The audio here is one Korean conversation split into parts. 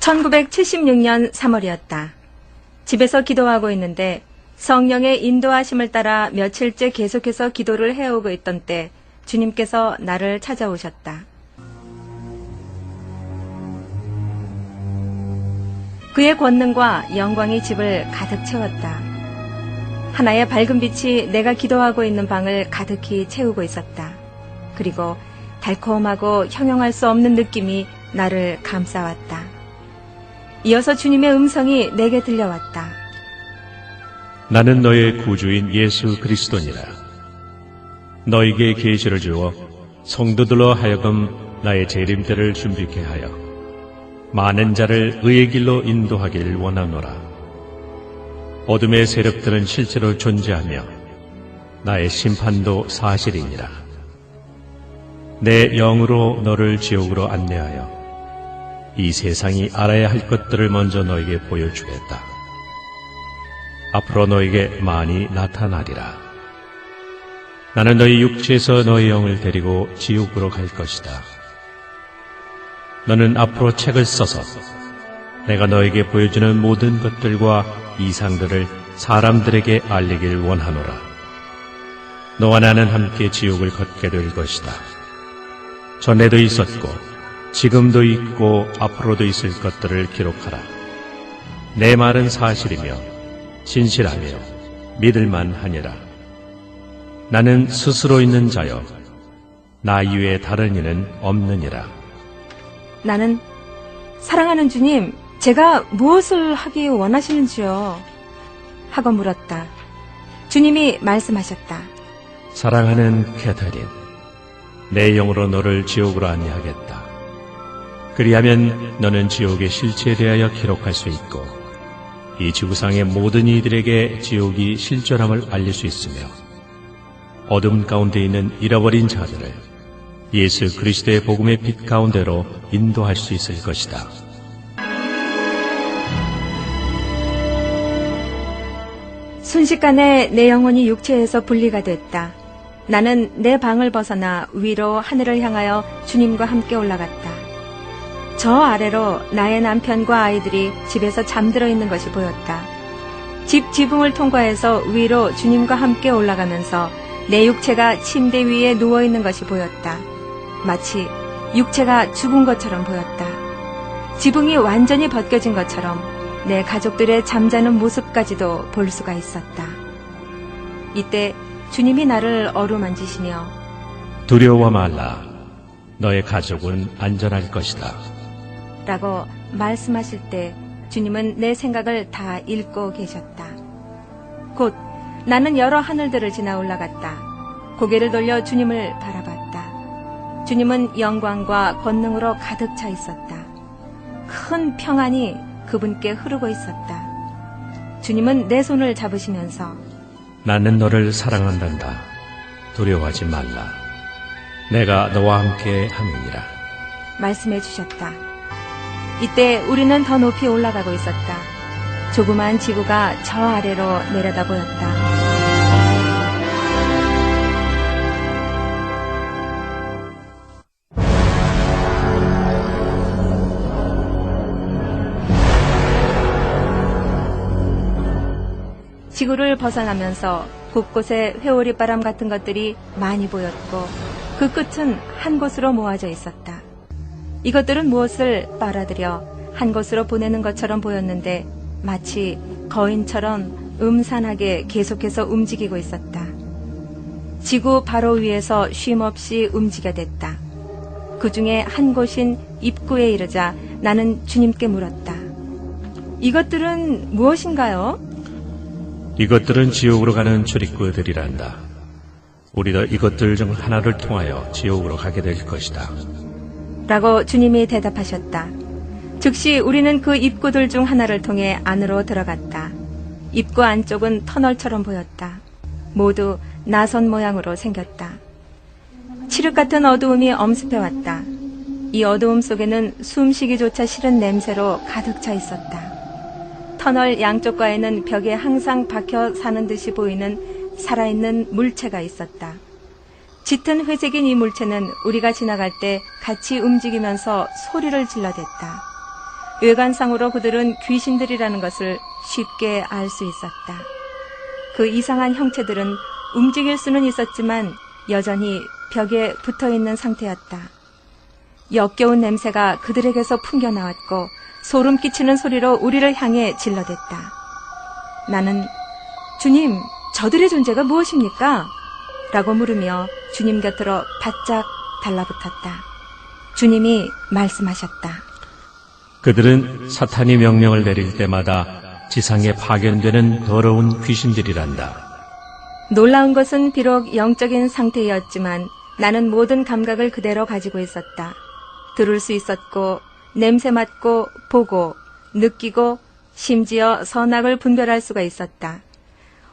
1976년 3월이었다. 집에서 기도하고 있는데 성령의 인도하심을 따라 며칠째 계속해서 기도를 해오고 있던 때 주님께서 나를 찾아오셨다. 그의 권능과 영광이 집을 가득 채웠다. 하나의 밝은 빛이 내가 기도하고 있는 방을 가득히 채우고 있었다. 그리고 달콤하고 형용할 수 없는 느낌이 나를 감싸왔다. 이어서 주님의 음성이 내게 들려왔다. 나는 너의 구주인 예수 그리스도니라. 너에게 계시를 주어 성도들로 하여금 나의 재림때를 준비케 하여 많은 자를 의의 길로 인도하길 원하노라. 어둠의 세력들은 실제로 존재하며 나의 심판도 사실이니라. 내 영으로 너를 지옥으로 안내하여 이 세상이 알아야 할 것들을 먼저 너에게 보여주겠다. 앞으로 너에게 많이 나타나리라. 나는 너희 육체에서 너희 영을 데리고 지옥으로 갈 것이다. 너는 앞으로 책을 써서 내가 너에게 보여주는 모든 것들과 이상들을 사람들에게 알리길 원하노라. 너와 나는 함께 지옥을 걷게 될 것이다. 전에도 있었고 지금도 있고 앞으로도 있을 것들을 기록하라. 내 말은 사실이며 진실하며 믿을만하니라. 나는 스스로 있는 자여 나 이외에 다른 이는 없느니라. 나는 사랑하는 주님, 제가 무엇을 하기 원하시는지요? 하고 물었다. 주님이 말씀하셨다. 사랑하는 캐터린, 내 영으로 너를 지옥으로 안내하겠다. 그리하면 너는 지옥의 실체에 대하여 기록할 수 있고 이 지구상의 모든 이들에게 지옥이 실존함을 알릴 수 있으며 어둠 가운데 있는 잃어버린 자들을 예수 그리스도의 복음의 빛 가운데로 인도할 수 있을 것이다. 순식간에 내 영혼이 육체에서 분리가 됐다. 나는 내 방을 벗어나 위로 하늘을 향하여 주님과 함께 올라갔다. 저 아래로 나의 남편과 아이들이 집에서 잠들어 있는 것이 보였다. 집 지붕을 통과해서 위로 주님과 함께 올라가면서 내 육체가 침대 위에 누워있는 것이 보였다. 마치 육체가 죽은 것처럼 보였다. 지붕이 완전히 벗겨진 것처럼 내 가족들의 잠자는 모습까지도 볼 수가 있었다. 이때 주님이 나를 어루만지시며 두려워 말라. 너의 가족은 안전할 것이다. 라고 말씀하실 때 주님은 내 생각을 다 읽고 계셨다. 곧 나는 여러 하늘들을 지나 올라갔다. 고개를 돌려 주님을 바라봤다. 주님은 영광과 권능으로 가득 차 있었다. 큰 평안이 그분께 흐르고 있었다. 주님은 내 손을 잡으시면서 나는 너를 사랑한단다. 두려워하지 말라. 내가 너와 함께 함이니라. 말씀해 주셨다. 이때 우리는 더 높이 올라가고 있었다. 조그마한 지구가 저 아래로 내려다 보였다. 지구를 벗어나면서 곳곳에 회오리바람 같은 것들이 많이 보였고 그 끝은 한 곳으로 모아져 있었다. 이것들은 무엇을 빨아들여 한 곳으로 보내는 것처럼 보였는데 마치 거인처럼 음산하게 계속해서 움직이고 있었다. 지구 바로 위에서 쉼없이 움직여댔다. 그 중에 한 곳인 입구에 이르자 나는 주님께 물었다. 이것들은 무엇인가요? 이것들은 지옥으로 가는 출입구들이란다. 우리도 이것들 중 하나를 통하여 지옥으로 가게 될 것이다. 라고 주님이 대답하셨다. 즉시 우리는 그 입구들 중 하나를 통해 안으로 들어갔다. 입구 안쪽은 터널처럼 보였다. 모두 나선 모양으로 생겼다. 칠흑 같은 어두움이 엄습해왔다. 이 어두움 속에는 숨쉬기조차 싫은 냄새로 가득 차 있었다. 터널 양쪽과에는 벽에 항상 박혀 사는 듯이 보이는 살아있는 물체가 있었다. 짙은 회색인 이 물체는 우리가 지나갈 때 같이 움직이면서 소리를 질러댔다. 외관상으로 그들은 귀신들이라는 것을 쉽게 알 수 있었다. 그 이상한 형체들은 움직일 수는 있었지만 여전히 벽에 붙어있는 상태였다. 역겨운 냄새가 그들에게서 풍겨나왔고 소름 끼치는 소리로 우리를 향해 질러댔다. 나는 주님, 저들의 존재가 무엇입니까? 라고 물으며 주님 곁으로 바짝 달라붙었다. 주님이 말씀하셨다. 그들은 사탄이 명령을 내릴 때마다 지상에 파견되는 더러운 귀신들이란다. 놀라운 것은 비록 영적인 상태였지만 나는 모든 감각을 그대로 가지고 있었다. 들을 수 있었고, 냄새 맡고, 보고, 느끼고, 심지어 선악을 분별할 수가 있었다.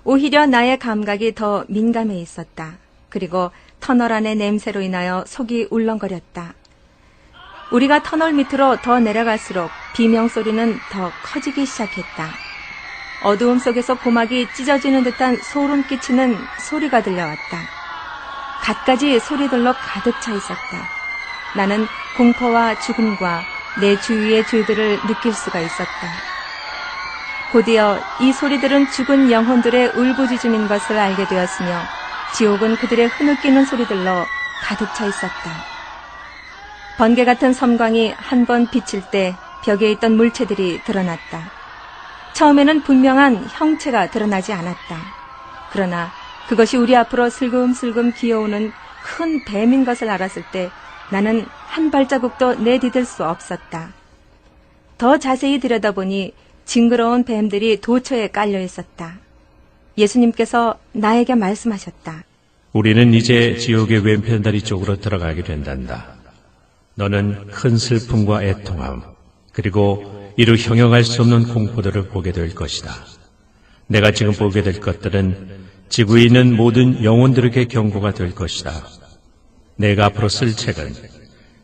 오히려 나의 감각이 더 민감해 있었다. 그리고 터널 안의 냄새로 인하여 속이 울렁거렸다. 우리가 터널 밑으로 더 내려갈수록 비명소리는 더 커지기 시작했다. 어두움 속에서 고막이 찢어지는 듯한 소름 끼치는 소리가 들려왔다. 갖가지 소리들로 가득 차 있었다. 나는 공포와 죽음과 내 주위의 죄들을 느낄 수가 있었다. 곧이어 이 소리들은 죽은 영혼들의 울부짖음인 것을 알게 되었으며 지옥은 그들의 흐느끼는 소리들로 가득 차 있었다. 번개 같은 섬광이 한 번 비칠 때 벽에 있던 물체들이 드러났다. 처음에는 분명한 형체가 드러나지 않았다. 그러나 그것이 우리 앞으로 슬금슬금 기어오는 큰 뱀인 것을 알았을 때 나는 한 발자국도 내디딜 수 없었다. 더 자세히 들여다보니 징그러운 뱀들이 도처에 깔려 있었다. 예수님께서 나에게 말씀하셨다. 우리는 이제 지옥의 왼편다리 쪽으로 들어가게 된단다. 너는 큰 슬픔과 애통함, 그리고 이루 형용할 수 없는 공포들을 보게 될 것이다. 내가 지금 보게 될 것들은 지구에 있는 모든 영혼들에게 경고가 될 것이다. 내가 앞으로 쓸 책은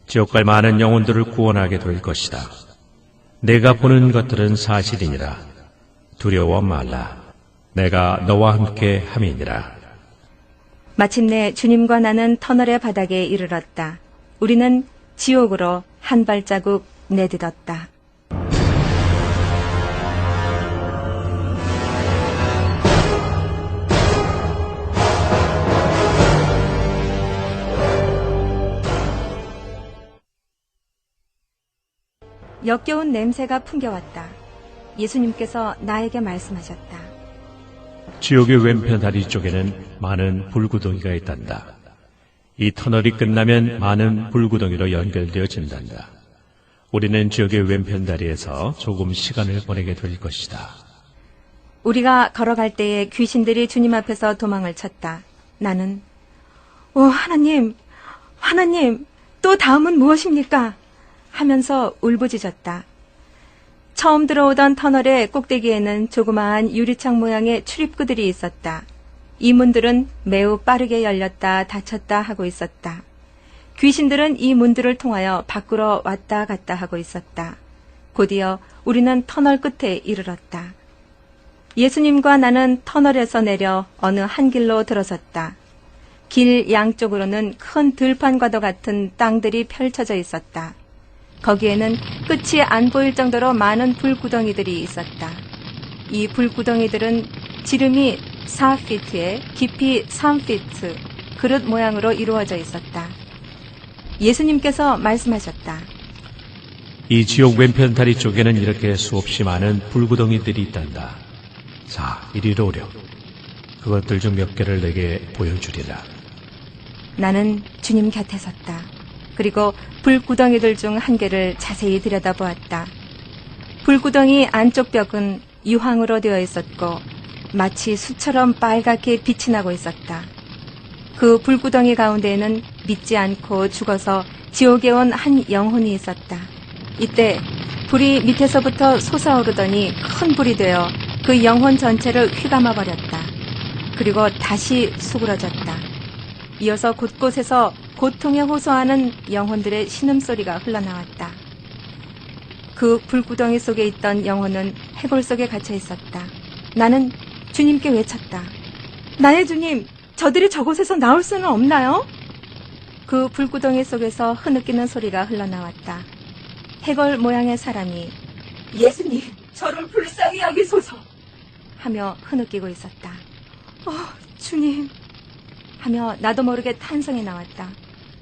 지옥 갈 많은 영혼들을 구원하게 될 것이다. 내가 보는 것들은 사실이니라. 두려워 말라. 내가 너와 함께 함이니라. 마침내 주님과 나는 터널의 바닥에 이르렀다. 우리는 지옥으로 한 발자국 내딛었다. 역겨운 냄새가 풍겨왔다. 예수님께서 나에게 말씀하셨다. 지옥의 왼편 다리 쪽에는 많은 불구덩이가 있단다. 이 터널이 끝나면 많은 불구덩이로 연결되어진단다. 우리는 지옥의 왼편 다리에서 조금 시간을 보내게 될 것이다. 우리가 걸어갈 때에 귀신들이 주님 앞에서 도망을 쳤다. 나는 오 하나님, 하나님, 또 다음은 무엇입니까? 하면서 울부짖었다. 처음 들어오던 터널의 꼭대기에는 조그마한 유리창 모양의 출입구들이 있었다. 이 문들은 매우 빠르게 열렸다 닫혔다 하고 있었다. 귀신들은 이 문들을 통하여 밖으로 왔다 갔다 하고 있었다. 곧이어 우리는 터널 끝에 이르렀다. 예수님과 나는 터널에서 내려 어느 한 길로 들어섰다. 길 양쪽으로는 큰 들판과도 같은 땅들이 펼쳐져 있었다. 거기에는 끝이 안 보일 정도로 많은 불구덩이들이 있었다. 이 불구덩이들은 지름이 4피트에 깊이 3피트, 그릇 모양으로 이루어져 있었다. 예수님께서 말씀하셨다. 이 지옥 왼편 다리 쪽에는 이렇게 수없이 많은 불구덩이들이 있단다. 자, 이리로 오렴. 그것들 중 몇 개를 내게 보여주리라. 나는 주님 곁에 섰다. 그리고 불구덩이들 중 한 개를 자세히 들여다보았다. 불구덩이 안쪽 벽은 유황으로 되어 있었고 마치 수처럼 빨갛게 빛이 나고 있었다. 그 불구덩이 가운데에는 믿지 않고 죽어서 지옥에 온 한 영혼이 있었다. 이때 불이 밑에서부터 솟아오르더니 큰 불이 되어 그 영혼 전체를 휘감아 버렸다. 그리고 다시 수그러졌다. 이어서 곳곳에서 고통에 호소하는 영혼들의 신음소리가 흘러나왔다. 그 불구덩이 속에 있던 영혼은 해골 속에 갇혀 있었다. 나는 주님께 외쳤다. 나의 주님, 저들이 저곳에서 나올 수는 없나요? 그 불구덩이 속에서 흐느끼는 소리가 흘러나왔다. 해골 모양의 사람이 예수님, 저를 불쌍히 여기소서 하며 흐느끼고 있었다. 주님 하며 나도 모르게 탄성이 나왔다.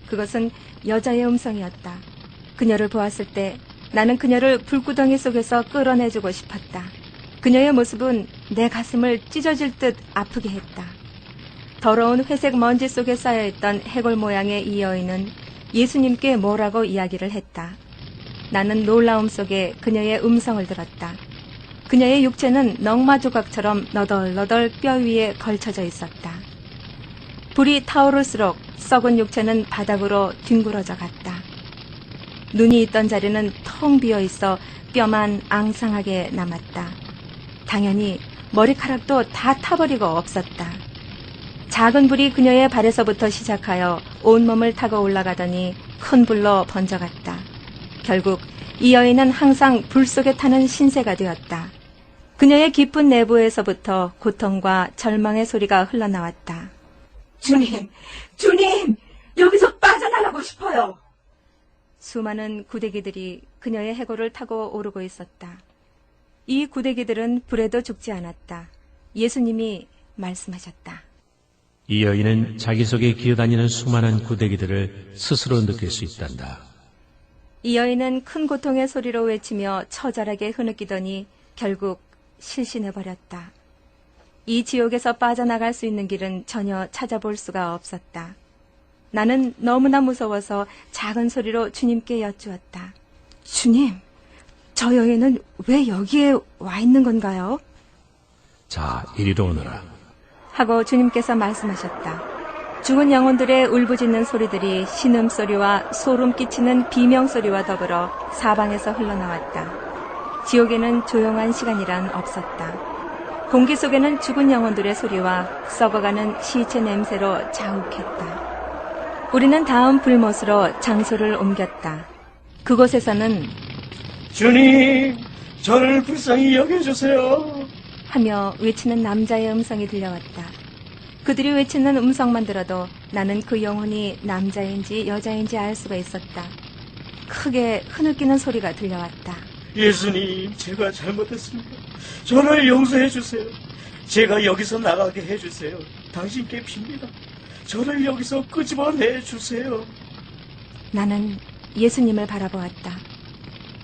그것은 여자의 음성이었다. 그녀를 보았을 때 나는 그녀를 불구덩이 속에서 끌어내주고 싶었다. 그녀의 모습은 내 가슴을 찢어질 듯 아프게 했다. 더러운 회색 먼지 속에 쌓여있던 해골 모양의 이 여인은 예수님께 뭐라고 이야기를 했다. 나는 놀라움 속에 그녀의 음성을 들었다. 그녀의 육체는 넝마 조각처럼 너덜너덜 뼈 위에 걸쳐져 있었다. 불이 타오를수록 썩은 육체는 바닥으로 뒹굴어져 갔다. 눈이 있던 자리는 텅 비어 있어 뼈만 앙상하게 남았다. 당연히 머리카락도 다 타버리고 없었다. 작은 불이 그녀의 발에서부터 시작하여 온몸을 타고 올라가더니 큰 불로 번져갔다. 결국 이 여인은 항상 불 속에 타는 신세가 되었다. 그녀의 깊은 내부에서부터 고통과 절망의 소리가 흘러나왔다. 주님! 주님! 여기서 빠져나가고 싶어요! 수많은 구데기들이 그녀의 해골을 타고 오르고 있었다. 이 구데기들은 불에도 죽지 않았다. 예수님이 말씀하셨다. 이 여인은 자기 속에 기어다니는 수많은 구데기들을 스스로 느낄 수 있단다. 이 여인은 큰 고통의 소리로 외치며 처절하게 흐느끼더니 결국 실신해버렸다. 이 지옥에서 빠져나갈 수 있는 길은 전혀 찾아볼 수가 없었다. 나는 너무나 무서워서 작은 소리로 주님께 여쭈었다. 주님, 저 여인은 왜 여기에 와 있는 건가요? 자, 이리로 오너라. 하고 주님께서 말씀하셨다. 죽은 영혼들의 울부짖는 소리들이 신음소리와 소름 끼치는 비명소리와 더불어 사방에서 흘러나왔다. 지옥에는 조용한 시간이란 없었다. 공기 속에는 죽은 영혼들의 소리와 썩어가는 시체 냄새로 자욱했다. 우리는 다음 불못으로 장소를 옮겼다. 그곳에서는 주님, 저를 불쌍히 여겨주세요. 하며 외치는 남자의 음성이 들려왔다. 그들이 외치는 음성만 들어도 나는 그 영혼이 남자인지 여자인지 알 수가 있었다. 크게 흐느끼는 소리가 들려왔다. 예수님, 제가 잘못했습니다. 저를 용서해 주세요. 제가 여기서 나가게 해주세요. 당신께 빕니다. 저를 여기서 끄집어내 주세요. 나는 예수님을 바라보았다.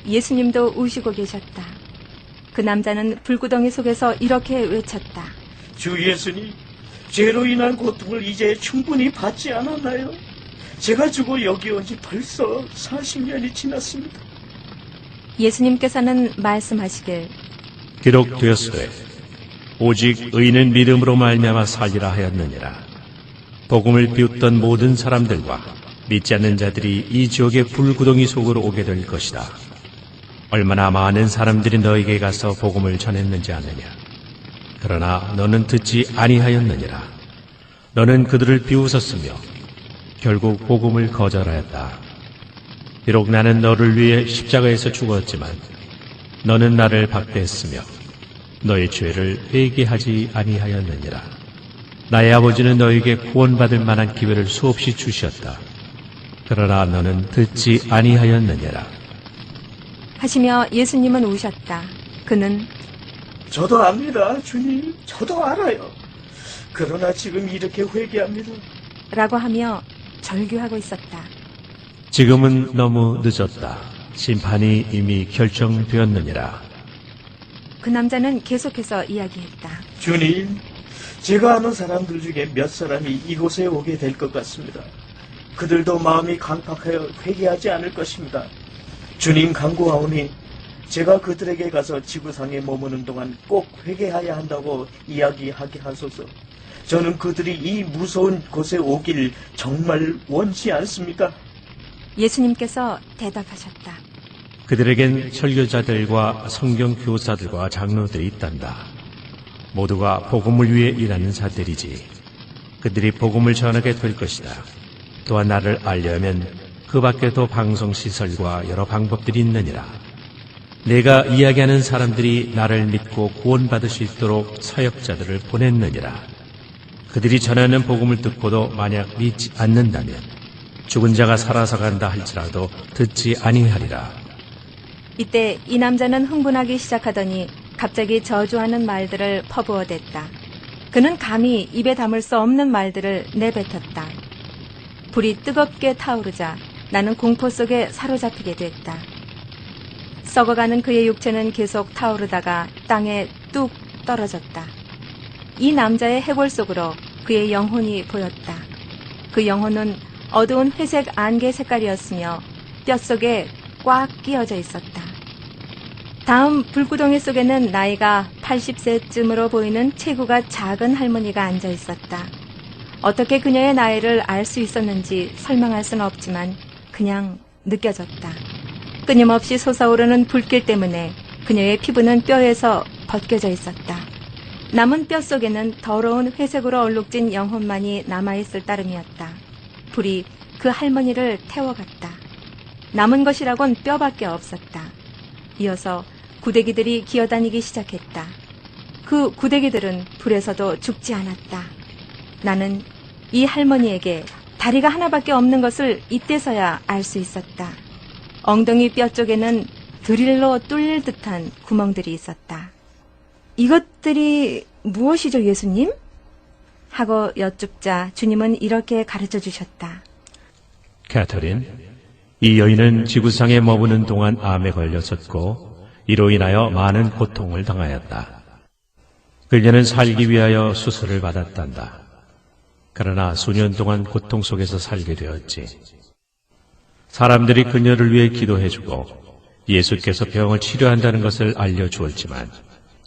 예수님도 우시고 계셨다. 그 남자는 불구덩이 속에서 이렇게 외쳤다. 주 예수님, 죄로 인한 고통을 이제 충분히 받지 않았나요? 제가 죽어 여기 온 지 벌써 40년이 지났습니다. 예수님께서는 말씀하시길 기록되었으되 오직 의인은 믿음으로 말미암아 살리라 하였느니라. 복음을 비웃던 모든 사람들과 믿지 않는 자들이 이 지옥의 불구덩이 속으로 오게 될 것이다. 얼마나 많은 사람들이 너에게 가서 복음을 전했는지 아느냐. 그러나 너는 듣지 아니하였느니라. 너는 그들을 비웃었으며 결국 복음을 거절하였다. 비록 나는 너를 위해 십자가에서 죽었지만 너는 나를 박대했으며 너의 죄를 회개하지 아니하였느니라. 나의 아버지는 너에게 구원받을 만한 기회를 수없이 주셨다. 그러나 너는 듣지 아니하였느니라. 하시며 예수님은 우셨다. 그는 저도 압니다, 주님. 저도 알아요. 그러나 지금 이렇게 회개합니다. 라고 하며 절규하고 있었다. 지금은 너무 늦었다. 심판이 이미 결정되었느니라. 그 남자는 계속해서 이야기했다. 주님, 제가 아는 사람들 중에 몇 사람이 이곳에 오게 될 것 같습니다. 그들도 마음이 강팍하여 회개하지 않을 것입니다. 주님 간구하오니 제가 그들에게 가서 지구상에 머무는 동안 꼭 회개해야 한다고 이야기하게 하소서. 저는 그들이 이 무서운 곳에 오길 정말 원치 않습니다. 예수님께서 대답하셨다. 그들에겐 설교자들과 성경 교사들과 장로들이 있단다. 모두가 복음을 위해 일하는 자들이지. 그들이 복음을 전하게 될 것이다. 또한 나를 알려면 그 밖에도 방송시설과 여러 방법들이 있느니라. 내가 이야기하는 사람들이 나를 믿고 구원받을 수 있도록 사역자들을 보냈느니라. 그들이 전하는 복음을 듣고도 만약 믿지 않는다면 죽은 자가 살아서 간다 할지라도 듣지 아니하리라. 이때 이 남자는 흥분하기 시작하더니 갑자기 저주하는 말들을 퍼부어댔다. 그는 감히 입에 담을 수 없는 말들을 내뱉었다. 불이 뜨겁게 타오르자 나는 공포 속에 사로잡히게 됐다. 썩어가는 그의 육체는 계속 타오르다가 땅에 뚝 떨어졌다. 이 남자의 해골 속으로 그의 영혼이 보였다. 그 영혼은 어두운 회색 안개 색깔이었으며 뼛속에 꽉 끼어져 있었다. 다음 불구덩이 속에는 나이가 80세쯤으로 보이는 체구가 작은 할머니가 앉아 있었다. 어떻게 그녀의 나이를 알 수 있었는지 설명할 수는 없지만 그냥 느껴졌다. 끊임없이 솟아오르는 불길 때문에 그녀의 피부는 뼈에서 벗겨져 있었다. 남은 뼈 속에는 더러운 회색으로 얼룩진 영혼만이 남아있을 따름이었다. 불이 그 할머니를 태워갔다. 남은 것이라곤 뼈밖에 없었다. 이어서 구데기들이 기어다니기 시작했다. 그 구데기들은 불에서도 죽지 않았다. 나는 이 할머니에게 다리가 하나밖에 없는 것을 이때서야 알 수 있었다. 엉덩이 뼈 쪽에는 드릴로 뚫릴 듯한 구멍들이 있었다. 이것들이 무엇이죠, 예수님? 하고 여쭙자 주님은 이렇게 가르쳐 주셨다. 캐터린, 이 여인은 지구상에 머무는 동안 암에 걸렸었고 이로 인하여 많은 고통을 당하였다. 그녀는 살기 위하여 수술을 받았단다. 그러나 수년 동안 고통 속에서 살게 되었지. 사람들이 그녀를 위해 기도해주고 예수께서 병을 치료한다는 것을 알려주었지만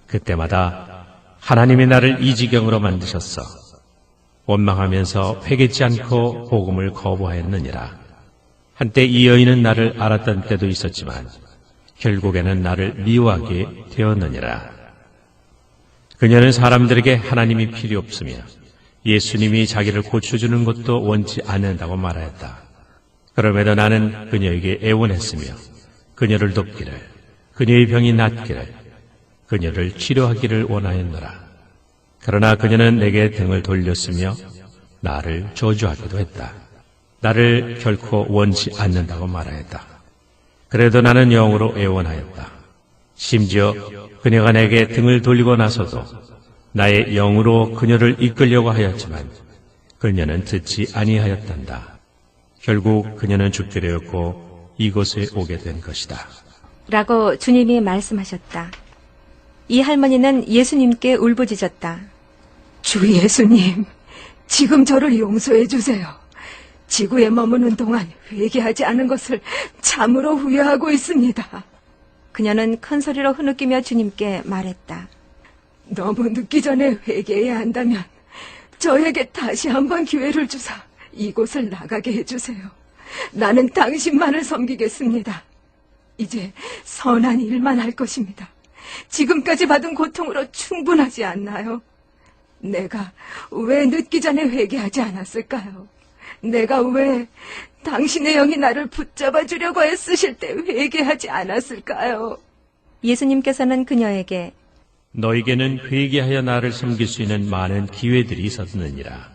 그때마다 하나님이 나를 이 지경으로 만드셨어. 원망하면서 회개치 않고 복음을 거부하였느니라. 한때 이 여인은 나를 알았던 때도 있었지만 결국에는 나를 미워하게 되었느니라. 그녀는 사람들에게 하나님이 필요 없으며 예수님이 자기를 고쳐주는 것도 원치 않는다고 말하였다. 그럼에도 나는 그녀에게 애원했으며 그녀를 돕기를, 그녀의 병이 낫기를, 그녀를 치료하기를 원하였노라. 그러나 그녀는 내게 등을 돌렸으며 나를 저주하기도 했다. 나를 결코 원치 않는다고 말하였다. 그래도 나는 영으로 애원하였다. 심지어 그녀가 내게 등을 돌리고 나서도 나의 영으로 그녀를 이끌려고 하였지만 그녀는 듣지 아니하였단다. 결국 그녀는 죽게 되었고 이곳에 오게 된 것이다. 라고 주님이 말씀하셨다. 이 할머니는 예수님께 울부짖었다. 주 예수님, 지금 저를 용서해 주세요. 지구에 머무는 동안 회개하지 않은 것을 참으로 후회하고 있습니다. 그녀는 큰 소리로 흐느끼며 주님께 말했다. 너무 늦기 전에 회개해야 한다면 저에게 다시 한번 기회를 주사 이곳을 나가게 해주세요. 나는 당신만을 섬기겠습니다. 이제 선한 일만 할 것입니다. 지금까지 받은 고통으로 충분하지 않나요? 내가 왜 늦기 전에 회개하지 않았을까요? 내가 왜 당신의 영이 나를 붙잡아 주려고 애쓰실 때 회개하지 않았을까요? 예수님께서는 그녀에게 너에게는 회개하여 나를 섬길 수 있는 많은 기회들이 있었느니라.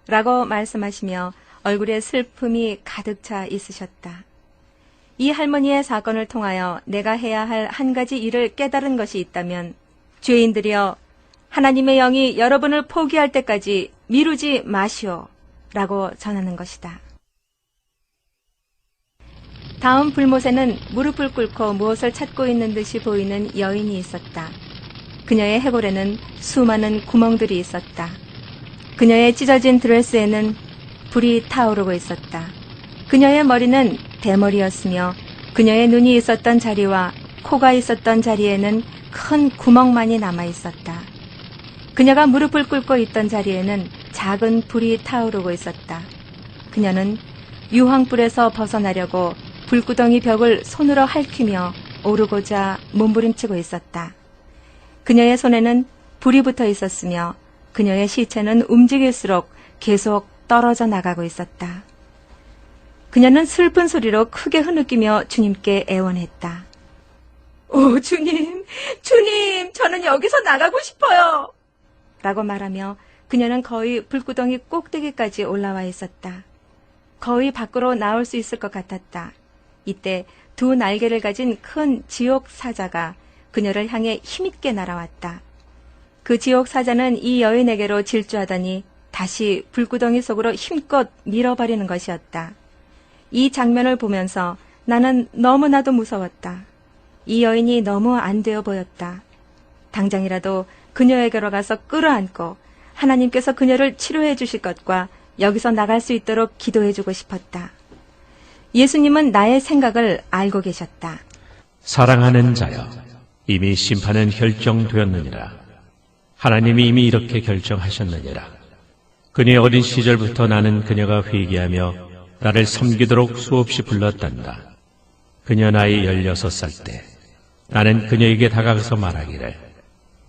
라고 말씀하시며 얼굴에 슬픔이 가득 차 있으셨다. 이 할머니의 사건을 통하여 내가 해야 할 한 가지 일을 깨달은 것이 있다면 죄인들이여 하나님의 영이 여러분을 포기할 때까지 미루지 마시오 라고 전하는 것이다. 다음 불못에는 무릎을 꿇고 무엇을 찾고 있는 듯이 보이는 여인이 있었다. 그녀의 해골에는 수많은 구멍들이 있었다. 그녀의 찢어진 드레스에는 불이 타오르고 있었다. 그녀의 머리는 대머리였으며 그녀의 눈이 있었던 자리와 코가 있었던 자리에는 큰 구멍만이 남아 있었다. 그녀가 무릎을 꿇고 있던 자리에는 작은 불이 타오르고 있었다. 그녀는 유황불에서 벗어나려고 불구덩이 벽을 손으로 핥히며 오르고자 몸부림치고 있었다. 그녀의 손에는 불이 붙어 있었으며 그녀의 시체는 움직일수록 계속 떨어져 나가고 있었다. 그녀는 슬픈 소리로 크게 흐느끼며 주님께 애원했다. 오, 주님, 저는 여기서 나가고 싶어요. 라고 말하며 그녀는 거의 불구덩이 꼭대기까지 올라와 있었다. 거의 밖으로 나올 수 있을 것 같았다. 이때 두 날개를 가진 큰 지옥 사자가 그녀를 향해 힘있게 날아왔다. 그 지옥 사자는 이 여인에게로 질주하더니 다시 불구덩이 속으로 힘껏 밀어버리는 것이었다. 이 장면을 보면서 나는 너무나도 무서웠다. 이 여인이 너무 안 되어 보였다. 당장이라도 그녀에게로 가서 끌어안고 하나님께서 그녀를 치료해 주실 것과 여기서 나갈 수 있도록 기도해 주고 싶었다. 예수님은 나의 생각을 알고 계셨다. 사랑하는 자여, 이미 심판은 결정되었느니라. 하나님이 이미 이렇게 결정하셨느니라. 그녀의 어린 시절부터 나는 그녀가 회개하며 나를 섬기도록 수없이 불렀단다. 그녀 나이 16살 때 나는 그녀에게 다가가서 말하기를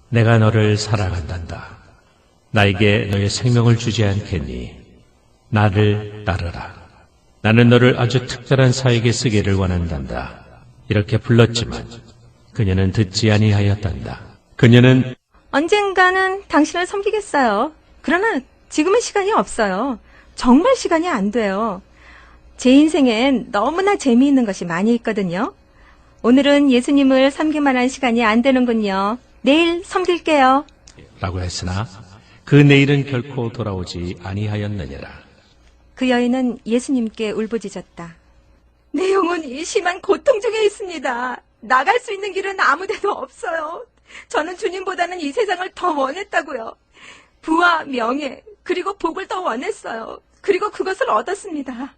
내가 너를 사랑한단다. 나에게 너의 생명을 주지 않겠니? 나를 따르라. 나는 너를 아주 특별한 사에게 쓰기를 원한단다. 이렇게 불렀지만 그녀는 듣지 아니하였단다. 그녀는 언젠가는 당신을 섬기겠어요. 그러나 지금은 시간이 없어요. 정말 시간이 안 돼요. 제 인생엔 너무나 재미있는 것이 많이 있거든요. 오늘은 예수님을 섬길 만한 시간이 안 되는군요. 내일 섬길게요. 라고 했으나 그 내일은 결코 돌아오지 아니하였느니라. 그 여인은 예수님께 울부짖었다. 내 영혼이 심한 고통 중에 있습니다. 나갈 수 있는 길은 아무 데도 없어요. 저는 주님보다는 이 세상을 더 원했다고요. 부와 명예, 그리고 복을 더 원했어요. 그리고 그것을 얻었습니다.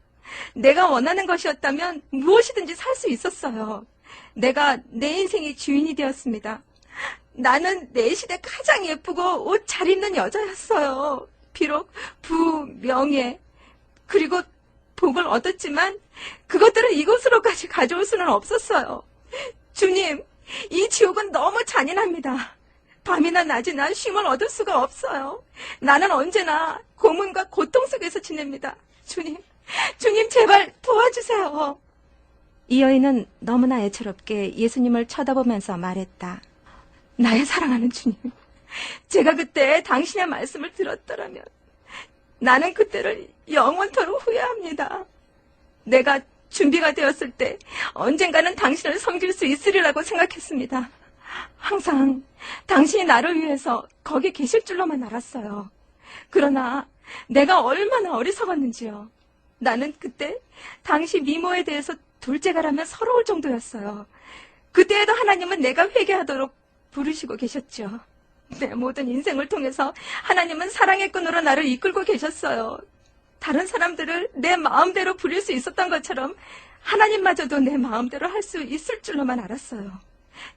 내가 원하는 것이었다면 무엇이든지 살 수 있었어요. 내가 내 인생의 주인이 되었습니다. 나는 내 시대 가장 예쁘고 옷 잘 입는 여자였어요. 비록 부, 명예, 그리고 복을 얻었지만 그것들을 이곳으로까지 가져올 수는 없었어요. 주님, 이 지옥은 너무 잔인합니다. 밤이나 낮이나 쉼을 얻을 수가 없어요. 나는 언제나 고문과 고통 속에서 지냅니다. 주님 제발 도와주세요. 이 여인은 너무나 애처롭게 예수님을 쳐다보면서 말했다. 나의 사랑하는 주님, 제가 그때 당신의 말씀을 들었더라면 나는 그때를 영원토록 후회합니다. 내가 준비가 되었을 때 언젠가는 당신을 섬길 수 있으리라고 생각했습니다. 항상 당신이 나를 위해서 거기 계실 줄로만 알았어요. 그러나 내가 얼마나 어리석었는지요. 나는 그때 당신 미모에 대해서 둘째가라면 서러울 정도였어요. 그때에도 하나님은 내가 회개하도록 부르시고 계셨죠. 내 모든 인생을 통해서 하나님은 사랑의 끈으로 나를 이끌고 계셨어요. 다른 사람들을 내 마음대로 부릴 수 있었던 것처럼 하나님마저도 내 마음대로 할 수 있을 줄로만 알았어요.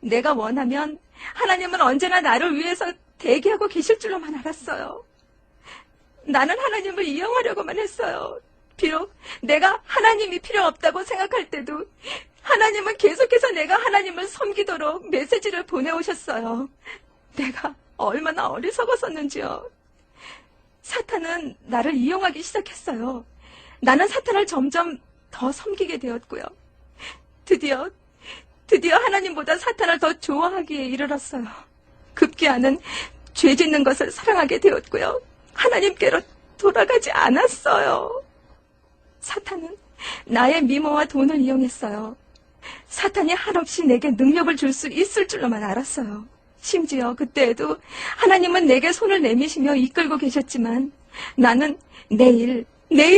내가 원하면 하나님은 언제나 나를 위해서 대기하고 계실 줄로만 알았어요. 나는 하나님을 이용하려고만 했어요. 비록 내가 하나님이 필요 없다고 생각할 때도 하나님은 계속해서 내가 하나님을 섬기도록 메시지를 보내오셨어요. 내가 얼마나 어리석었었는지요. 사탄은 나를 이용하기 시작했어요. 나는 사탄을 점점 더 섬기게 되었고요. 드디어 하나님보다 사탄을 더 좋아하기에 이르렀어요. 급기야는 죄 짓는 것을 사랑하게 되었고요. 하나님께로 돌아가지 않았어요. 사탄은 나의 미모와 돈을 이용했어요. 사탄이 한없이 내게 능력을 줄 수 있을 줄로만 알았어요. 심지어 그때에도 하나님은 내게 손을 내미시며 이끌고 계셨지만 나는 내일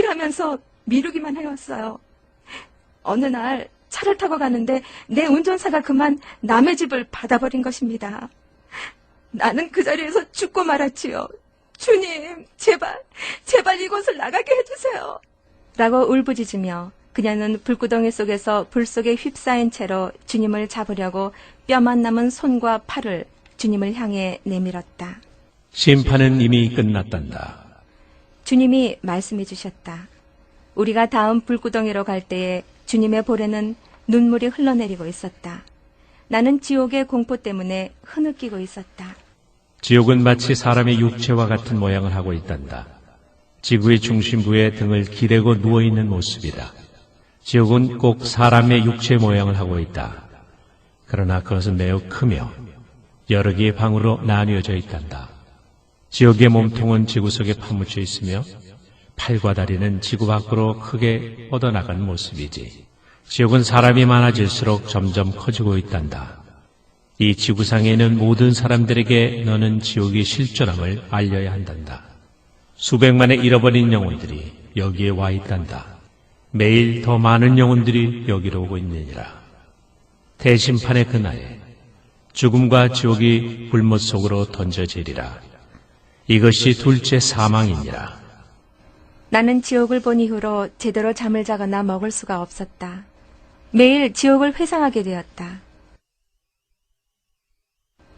하면서 미루기만 해왔어요. 어느 날 차를 타고 가는데 내 운전사가 그만 남의 집을 받아버린 것입니다. 나는 그 자리에서 죽고 말았지요. 주님, 제발 이곳을 나가게 해주세요. 라고 울부짖으며 그녀는 불구덩이 속에서 불 속에 휩싸인 채로 주님을 잡으려고 뼈만 남은 손과 팔을 주님을 향해 내밀었다. 심판은 이미 끝났단다. 주님이 말씀해 주셨다. 우리가 다음 불구덩이로 갈 때에 주님의 볼에는 눈물이 흘러내리고 있었다. 나는 지옥의 공포 때문에 흐느끼고 있었다. 지옥은 마치 사람의 육체와 같은 모양을 하고 있단다. 지구의 중심부에 등을 기대고 누워있는 모습이다. 지옥은 꼭 사람의 육체 모양을 하고 있다. 그러나 그것은 매우 크며 여러 개의 방으로 나뉘어져 있단다. 지옥의 몸통은 지구 속에 파묻혀 있으며 팔과 다리는 지구 밖으로 크게 뻗어나간 모습이지. 지옥은 사람이 많아질수록 점점 커지고 있단다. 이 지구상에 있는 모든 사람들에게 너는 지옥이 실존함을 알려야 한단다. 수백만의 잃어버린 영혼들이 여기에 와 있단다. 매일 더 많은 영혼들이 여기로 오고 있느니라. 대심판의 그날에 죽음과 지옥이 불못 속으로 던져지리라. 이것이 둘째 사망이니라. 나는 지옥을 본 이후로 제대로 잠을 자거나 먹을 수가 없었다. 매일 지옥을 회상하게 되었다.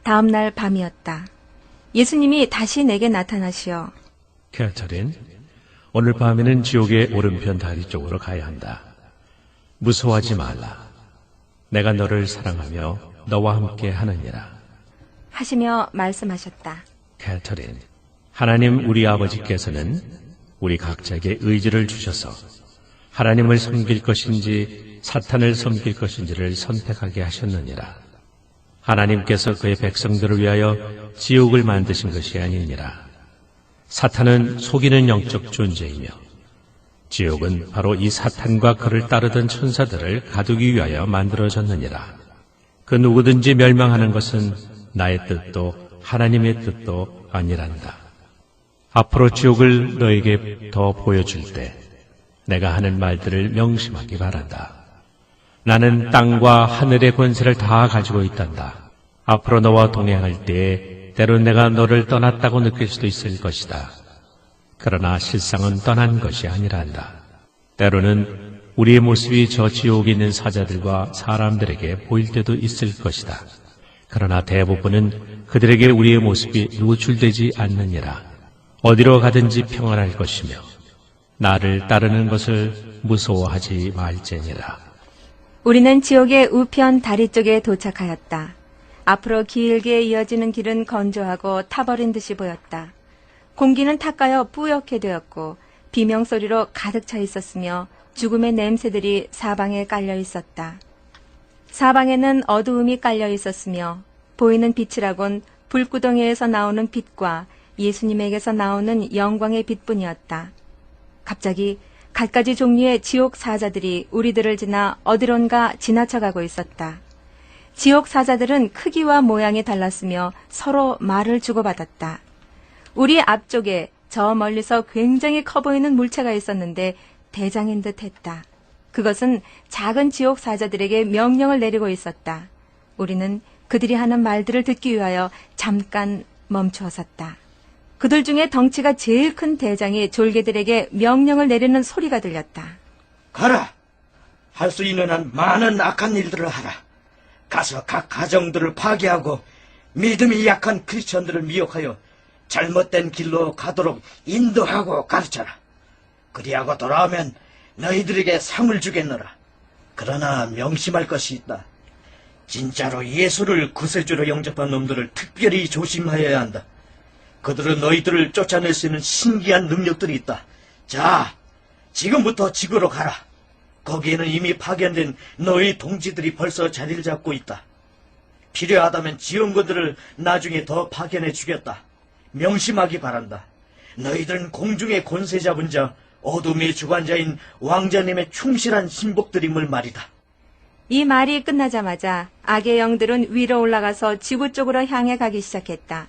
다음 날 밤이었다. 예수님이 다시 내게 나타나시어 캐터린, 오늘 밤에는 지옥의 오른편 다리 쪽으로 가야 한다. 무서워하지 말라. 내가 너를 사랑하며 너와 함께 하느니라. 하시며 말씀하셨다. 캐터린, 하나님 우리 아버지께서는 우리 각자에게 의지를 주셔서 하나님을 섬길 것인지 사탄을 섬길 것인지를 선택하게 하셨느니라. 하나님께서 그의 백성들을 위하여 지옥을 만드신 것이 아니니라. 사탄은 속이는 영적 존재이며 지옥은 바로 이 사탄과 그를 따르던 천사들을 가두기 위하여 만들어졌느니라. 그 누구든지 멸망하는 것은 나의 뜻도 하나님의 뜻도 아니란다. 앞으로 지옥을 너에게 더 보여줄 때 내가 하는 말들을 명심하기 바란다. 나는 땅과 하늘의 권세를 다 가지고 있단다. 앞으로 너와 동행할 때에 때론 내가 너를 떠났다고 느낄 수도 있을 것이다. 그러나 실상은 떠난 것이 아니란다. 때로는 우리의 모습이 저 지옥에 있는 사자들과 사람들에게 보일 때도 있을 것이다. 그러나 대부분은 그들에게 우리의 모습이 노출되지 않느니라. 어디로 가든지 평안할 것이며 나를 따르는 것을 무서워하지 말지니라. 우리는 지옥의 우편 다리 쪽에 도착하였다. 앞으로 길게 이어지는 길은 건조하고 타버린 듯이 보였다. 공기는 탁가여 뿌옇게 되었고 비명소리로 가득 차 있었으며 죽음의 냄새들이 사방에 깔려 있었다. 사방에는 어두움이 깔려 있었으며 보이는 빛이라곤 불구덩이에서 나오는 빛과 예수님에게서 나오는 영광의 빛뿐이었다. 갑자기 갖가지 종류의 지옥 사자들이 우리들을 지나 어디론가 지나쳐가고 있었다. 지옥 사자들은 크기와 모양이 달랐으며 서로 말을 주고받았다. 우리 앞쪽에 저 멀리서 굉장히 커 보이는 물체가 있었는데 대장인 듯 했다. 그것은 작은 지옥 사자들에게 명령을 내리고 있었다. 우리는 그들이 하는 말들을 듣기 위하여 잠깐 멈추어 섰다. 그들 중에 덩치가 제일 큰 대장이 졸개들에게 명령을 내리는 소리가 들렸다. 가라! 할 수 있는 한 많은 악한 일들을 하라. 가서 각 가정들을 파괴하고 믿음이 약한 크리스천들을 미혹하여 잘못된 길로 가도록 인도하고 가르쳐라. 그리하고 돌아오면 너희들에게 상을 주겠노라. 그러나 명심할 것이 있다. 진짜로 예수를 구세주로 영접한 놈들을 특별히 조심하여야 한다. 그들은 너희들을 쫓아낼 수 있는 신기한 능력들이 있다. 자, 지금부터 지구로 가라. 거기에는 이미 파견된 너희 동지들이 벌써 자리를 잡고 있다. 필요하다면 지원군들을 나중에 더 파견해 주겠다. 명심하기 바란다. 너희들은 공중의 권세 잡은 자, 어둠의 주관자인 왕자님의 충실한 신복들임을 말이다. 이 말이 끝나자마자 악의 영들은 위로 올라가서 지구 쪽으로 향해 가기 시작했다.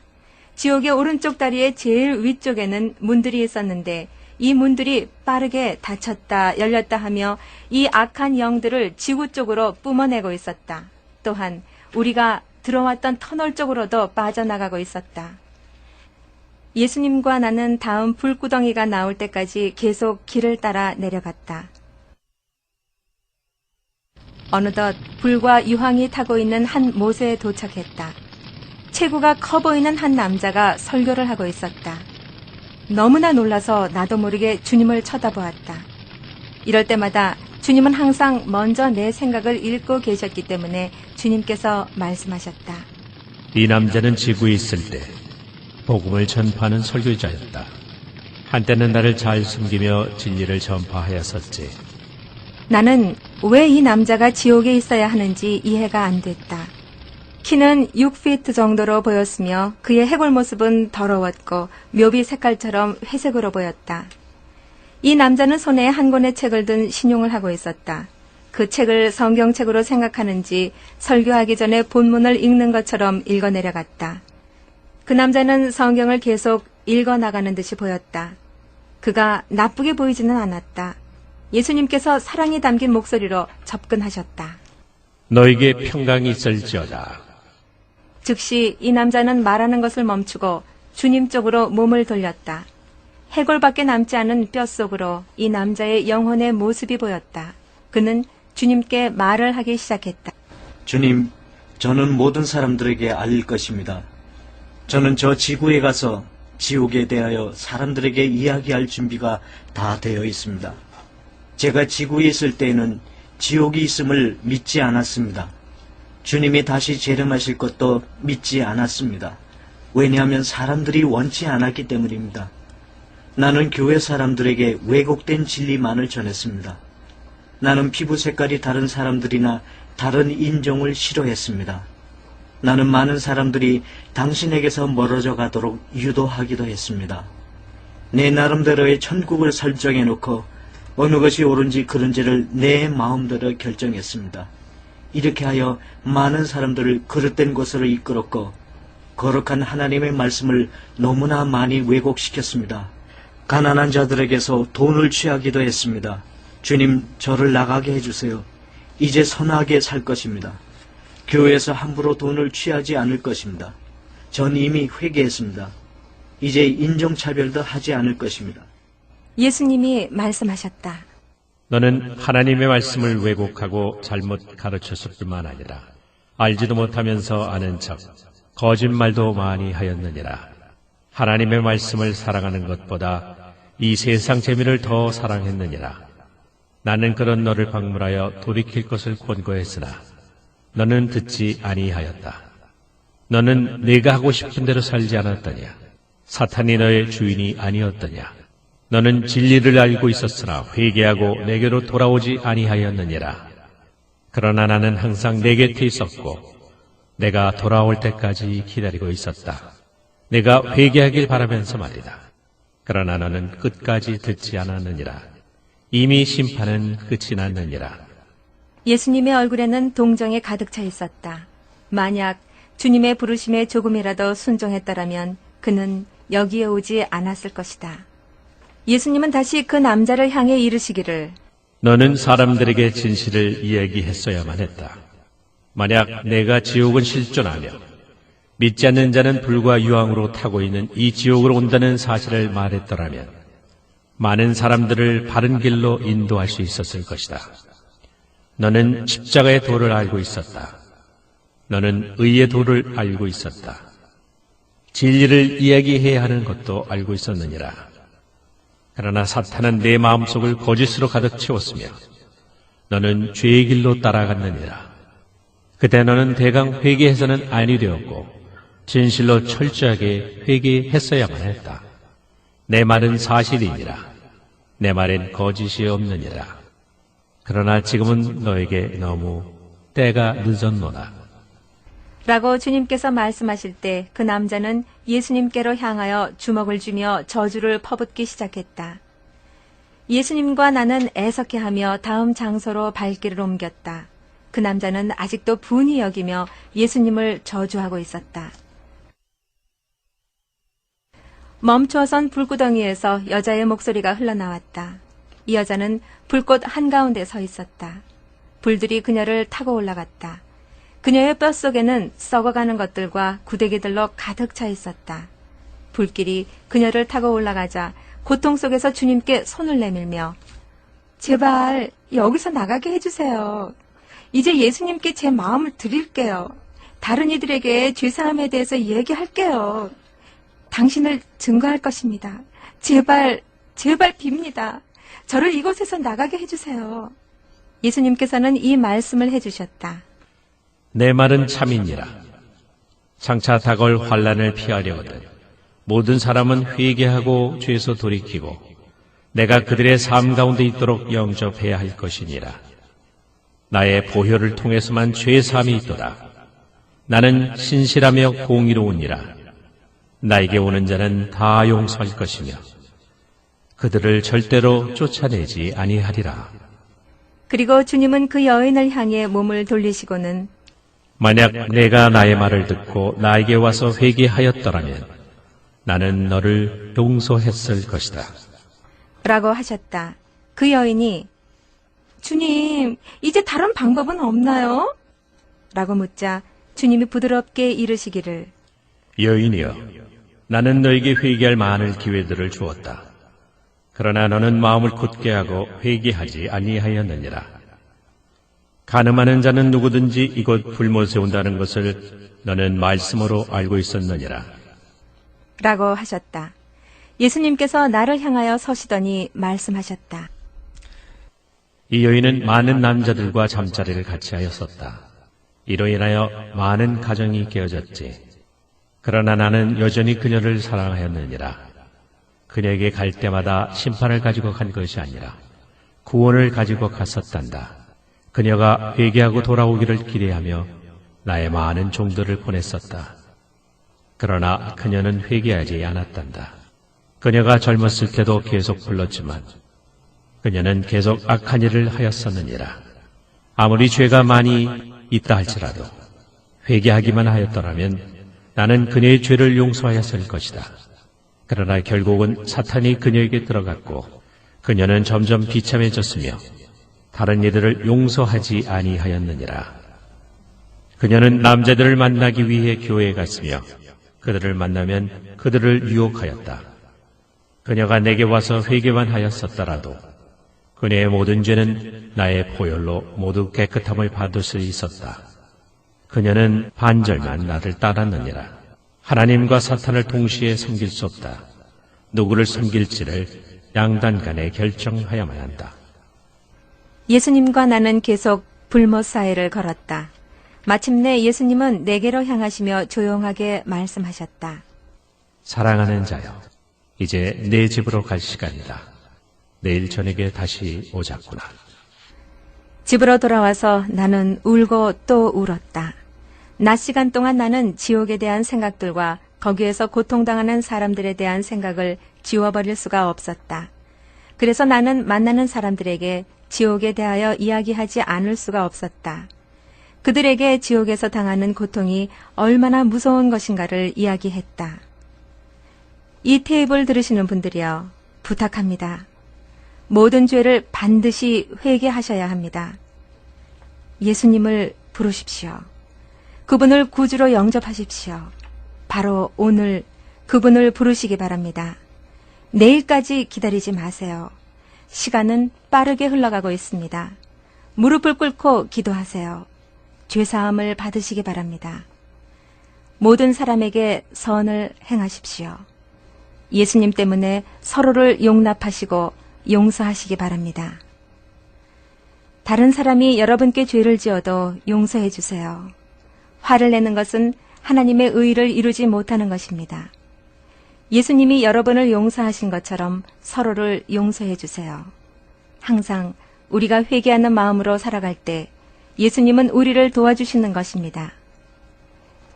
지옥의 오른쪽 다리의 제일 위쪽에는 문들이 있었는데 이 문들이 빠르게 닫혔다 열렸다 하며 이 악한 영들을 지구 쪽으로 뿜어내고 있었다. 또한 우리가 들어왔던 터널 쪽으로도 빠져나가고 있었다. 예수님과 나는 다음 불구덩이가 나올 때까지 계속 길을 따라 내려갔다. 어느덧 불과 유황이 타고 있는 한 못에 도착했다. 체구가 커 보이는 한 남자가 설교를 하고 있었다. 너무나 놀라서 나도 모르게 주님을 쳐다보았다. 이럴 때마다 주님은 항상 먼저 내 생각을 읽고 계셨기 때문에 주님께서 말씀하셨다. 이 남자는 지구에 있을 때 복음을 전파하는 설교자였다. 한때는 나를 잘 숨기며 진리를 전파하였었지. 나는 왜 이 남자가 지옥에 있어야 하는지 이해가 안 됐다. 키는 6피트 정도로 보였으며 그의 해골 모습은 더러웠고 묘비 색깔처럼 회색으로 보였다. 이 남자는 손에 한 권의 책을 든 신용을 하고 있었다. 그 책을 성경책으로 생각하는지 설교하기 전에 본문을 읽는 것처럼 읽어내려갔다. 그 남자는 성경을 계속 읽어나가는 듯이 보였다. 그가 나쁘게 보이지는 않았다. 예수님께서 사랑이 담긴 목소리로 접근하셨다. 너에게 평강이 있을지어다. 즉시 이 남자는 말하는 것을 멈추고 주님 쪽으로 몸을 돌렸다. 해골밖에 남지 않은 뼛속으로 이 남자의 영혼의 모습이 보였다. 그는 주님께 말을 하기 시작했다. 주님, 저는 모든 사람들에게 알릴 것입니다. 저는 저 지구에 가서 지옥에 대하여 사람들에게 이야기할 준비가 다 되어 있습니다. 제가 지구에 있을 때에는 지옥이 있음을 믿지 않았습니다. 주님이 다시 재림하실 것도 믿지 않았습니다. 왜냐하면 사람들이 원치 않았기 때문입니다. 나는 교회 사람들에게 왜곡된 진리만을 전했습니다. 나는 피부 색깔이 다른 사람들이나 다른 인종을 싫어했습니다. 나는 많은 사람들이 당신에게서 멀어져 가도록 유도하기도 했습니다. 내 나름대로의 천국을 설정해놓고 어느 것이 옳은지 그른지를 내 마음대로 결정했습니다. 이렇게 하여 많은 사람들을 그릇된 곳으로 이끌었고 거룩한 하나님의 말씀을 너무나 많이 왜곡시켰습니다. 가난한 자들에게서 돈을 취하기도 했습니다. 주님, 저를 나가게 해주세요. 이제 선하게 살 것입니다. 교회에서 함부로 돈을 취하지 않을 것입니다. 전 이미 회개했습니다. 이제 인종차별도 하지 않을 것입니다. 예수님이 말씀하셨다. 너는 하나님의 말씀을 왜곡하고 잘못 가르쳤을 뿐만 아니라 알지도 못하면서 아는 척 거짓말도 많이 하였느니라. 하나님의 말씀을 사랑하는 것보다 이 세상 재미를 더 사랑했느니라. 나는 그런 너를 방문하여 돌이킬 것을 권고했으나 너는 듣지 아니하였다. 너는 네가 하고 싶은 대로 살지 않았더냐? 사탄이 너의 주인이 아니었더냐? 너는 진리를 알고 있었으나 회개하고 내게로 돌아오지 아니하였느니라. 그러나 나는 항상 내 곁에 있었고 내가 돌아올 때까지 기다리고 있었다. 내가 회개하길 바라면서 말이다. 그러나 너는 끝까지 듣지 않았느니라. 이미 심판은 끝이 났느니라. 예수님의 얼굴에는 동정이 가득 차 있었다. 만약 주님의 부르심에 조금이라도 순종했더라면 그는 여기에 오지 않았을 것이다. 예수님은 다시 그 남자를 향해 이르시기를 너는 사람들에게 진실을 이야기했어야만 했다. 만약 내가 지옥은 실존하며 믿지 않는 자는 불과 유황으로 타고 있는 이 지옥으로 온다는 사실을 말했더라면 많은 사람들을 바른 길로 인도할 수 있었을 것이다. 너는 십자가의 도를 알고 있었다. 너는 의의 도를 알고 있었다. 진리를 이야기해야 하는 것도 알고 있었느니라. 그러나 사탄은 내 마음속을 거짓으로 가득 채웠으며 너는 죄의 길로 따라갔느니라. 그때 너는 대강 회개해서는 아니 되었고 진실로 철저하게 회개했어야만 했다. 내 말은 사실이니라. 내 말엔 거짓이 없느니라. 그러나 지금은 너에게 너무 때가 늦었노라. 라고 주님께서 말씀하실 때 그 남자는 예수님께로 향하여 주먹을 쥐며 저주를 퍼붓기 시작했다. 예수님과 나는 애석해하며 다음 장소로 발길을 옮겼다. 그 남자는 아직도 분이 여기며 예수님을 저주하고 있었다. 멈추어선 불구덩이에서 여자의 목소리가 흘러나왔다. 이 여자는 불꽃 한가운데 서 있었다. 불들이 그녀를 타고 올라갔다. 그녀의 뼛속에는 썩어가는 것들과 구데기들로 가득 차 있었다. 불길이 그녀를 타고 올라가자 고통 속에서 주님께 손을 내밀며 제발 여기서 나가게 해주세요. 이제 예수님께 제 마음을 드릴게요. 다른 이들에게 죄사함에 대해서 얘기할게요. 당신을 증거할 것입니다. 제발 빕니다. 저를 이곳에서 나가게 해주세요. 예수님께서는 이 말씀을 해주셨다. 내 말은 참이니라. 장차 다가올 환난을 피하려거든 모든 사람은 회개하고 죄에서 돌이키고 내가 그들의 삶 가운데 있도록 영접해야 할 것이니라. 나의 보혈을 통해서만 죄 사함이 있도다. 나는 신실하며 공의로우니라. 나에게 오는 자는 다 용서할 것이며 그들을 절대로 쫓아내지 아니하리라. 그리고 주님은 그 여인을 향해 몸을 돌리시고는 만약 내가 나의 말을 듣고 나에게 와서 회개하였더라면 나는 너를 용서했을 것이다. 라고 하셨다. 그 여인이 주님, 이제 다른 방법은 없나요? 라고 묻자 주님이 부드럽게 이르시기를 여인이여, 나는 너에게 회개할 많은 기회들을 주었다. 그러나 너는 마음을 굳게 하고 회개하지 아니하였느니라. 간음하는 자는 누구든지 이곳 불못에 온다는 것을 너는 말씀으로 알고 있었느니라. 라고 하셨다. 예수님께서 나를 향하여 서시더니 말씀하셨다. 이 여인은 많은 남자들과 잠자리를 같이 하였었다. 이로 인하여 많은 가정이 깨어졌지. 그러나 나는 여전히 그녀를 사랑하였느니라. 그녀에게 갈 때마다 심판을 가지고 간 것이 아니라 구원을 가지고 갔었단다. 그녀가 회개하고 돌아오기를 기대하며 나의 많은 종들을 보냈었다. 그러나 그녀는 회개하지 않았단다. 그녀가 젊었을 때도 계속 불렀지만 그녀는 계속 악한 일을 하였었느니라. 아무리 죄가 많이 있다 할지라도 회개하기만 하였더라면 나는 그녀의 죄를 용서하였을 것이다. 그러나 결국은 사탄이 그녀에게 들어갔고 그녀는 점점 비참해졌으며 다른 이들을 용서하지 아니하였느니라. 그녀는 남자들을 만나기 위해 교회에 갔으며 그들을 만나면 그들을 유혹하였다. 그녀가 내게 와서 회개만 하였었더라도 그녀의 모든 죄는 나의 보혈로 모두 깨끗함을 받을 수 있었다. 그녀는 반절만 나를 따랐느니라. 하나님과 사탄을 동시에 섬길 수 없다. 누구를 섬길지를 양단 간에 결정하야만 한다. 예수님과 나는 계속 불못 사이를 걸었다. 마침내 예수님은 내게로 향하시며 조용하게 말씀하셨다. 사랑하는 자여, 이제 내 집으로 갈 시간이다. 내일 저녁에 다시 오자꾸나. 집으로 돌아와서 나는 울고 또 울었다. 낮 시간 동안 나는 지옥에 대한 생각들과 거기에서 고통당하는 사람들에 대한 생각을 지워버릴 수가 없었다. 그래서 나는 만나는 사람들에게 지옥에 대하여 이야기하지 않을 수가 없었다. 그들에게 지옥에서 당하는 고통이 얼마나 무서운 것인가를 이야기했다. 이 테이블 들으시는 분들이여, 부탁합니다. 모든 죄를 반드시 회개하셔야 합니다. 예수님을 부르십시오. 그분을 구주로 영접하십시오. 바로 오늘 그분을 부르시기 바랍니다. 내일까지 기다리지 마세요. 시간은 빠르게 흘러가고 있습니다. 무릎을 꿇고 기도하세요. 죄사함을 받으시기 바랍니다. 모든 사람에게 선을 행하십시오. 예수님 때문에 서로를 용납하시고 용서하시기 바랍니다. 다른 사람이 여러분께 죄를 지어도 용서해 주세요. 화를 내는 것은 하나님의 의를 이루지 못하는 것입니다. 예수님이 여러분을 용서하신 것처럼 서로를 용서해 주세요. 항상 우리가 회개하는 마음으로 살아갈 때 예수님은 우리를 도와주시는 것입니다.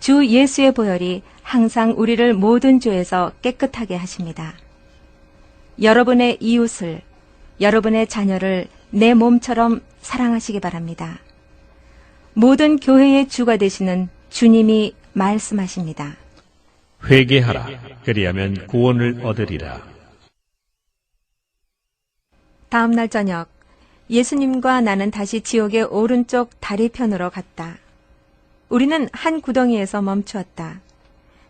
주 예수의 보혈이 항상 우리를 모든 죄에서 깨끗하게 하십니다. 여러분의 이웃을, 여러분의 자녀를 내 몸처럼 사랑하시기 바랍니다. 모든 교회의 주가 되시는 주님이 말씀하십니다. 회개하라. 그리하면 구원을 얻으리라. 다음 날 저녁, 예수님과 나는 다시 지옥의 오른쪽 다리편으로 갔다. 우리는 한 구덩이에서 멈추었다.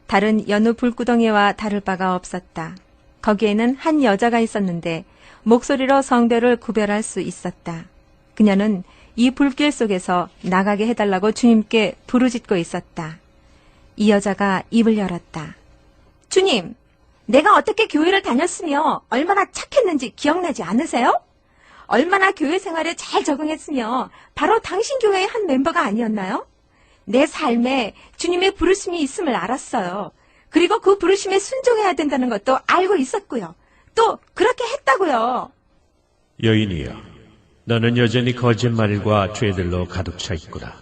다른 여느 불구덩이와 다를 바가 없었다. 거기에는 한 여자가 있었는데 목소리로 성별을 구별할 수 있었다. 그녀는 이 불길 속에서 나가게 해달라고 주님께 부르짖고 있었다. 이 여자가 입을 열었다. 주님, 내가 어떻게 교회를 다녔으며 얼마나 착했는지 기억나지 않으세요? 얼마나 교회 생활에 잘 적응했으며 바로 당신 교회의 한 멤버가 아니었나요? 내 삶에 주님의 부르심이 있음을 알았어요. 그리고 그 부르심에 순종해야 된다는 것도 알고 있었고요. 또 그렇게 했다고요. 여인이여, 너는 여전히 거짓말과 죄들로 가득 차 있구나.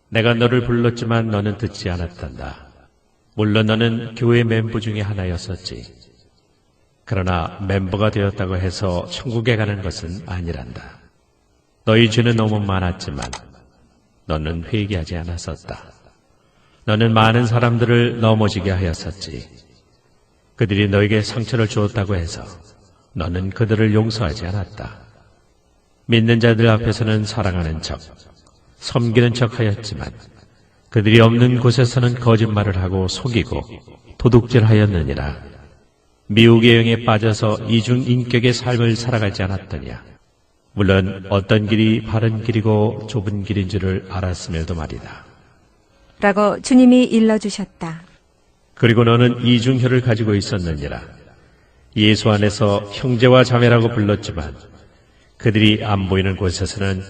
내가 너를 불렀지만 너는 듣지 않았단다. 물론 너는 교회 멤버 중에 하나였었지. 그러나 멤버가 되었다고 해서 천국에 가는 것은 아니란다. 너희 죄는 너무 많았지만 너는 회개하지 않았었다. 너는 많은 사람들을 넘어지게 하였었지. 그들이 너에게 상처를 주었다고 해서 너는 그들을 용서하지 않았다. 믿는 자들 앞에서는 사랑하는 척, 섬기는 척 하였지만 그들이 없는 곳에서는 거짓말을 하고 속이고 도둑질하였느니라. 미혹의 영에 빠져서 이중 인격의 삶을 살아가지 않았더냐. 물론 어떤 길이 바른 길이고 좁은 길인 줄을 알았음에도 말이다. 라고 주님이 일러주셨다. 그리고 너는 이중혈을 가지고 있었느니라. 예수 안에서 형제와 자매라고 불렀지만 그들이 안 보이는 곳에서는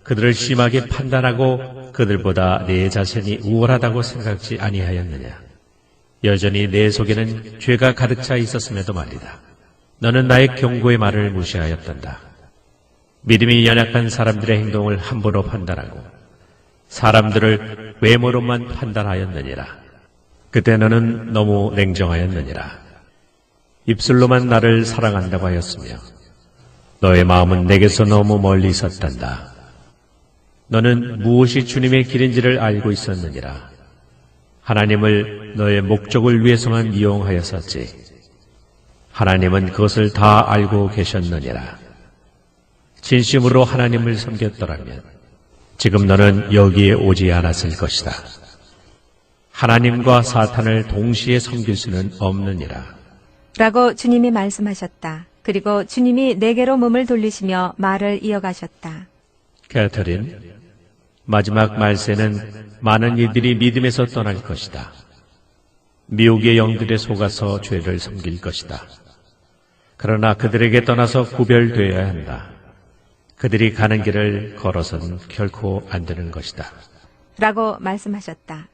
그들을 심하게 판단하고 그들보다 내 자신이 우월하다고 생각지 아니하였느냐. 여전히 내 속에는 죄가 가득 차 있었음에도 말이다. 너는 나의 경고의 말을 무시하였단다. 믿음이 연약한 사람들의 행동을 함부로 판단하고 사람들을 외모로만 판단하였느니라. 그때 너는 너무 냉정하였느니라. 입술로만 나를 사랑한다고 하였으며 너의 마음은 내게서 너무 멀리 있었단다. 너는 무엇이 주님의 길인지를 알고 있었느니라. 하나님을 너의 목적을 위해서만 이용하였었지. 하나님은 그것을 다 알고 계셨느니라. 진심으로 하나님을 섬겼더라면 지금 너는 여기에 오지 않았을 것이다. 하나님과 사탄을 동시에 섬길 수는 없느니라. 라고 주님이 말씀하셨다. 그리고 주님이 내게로 몸을 돌리시며 말을 이어가셨다. 캐터린, 마지막 말세는 많은 이들이 믿음에서 떠날 것이다. 미혹의 영들에 속아서 죄를 섬길 것이다. 그러나 그들에게 떠나서 구별되어야 한다. 그들이 가는 길을 걸어서는 결코 안 되는 것이다. 라고 말씀하셨다.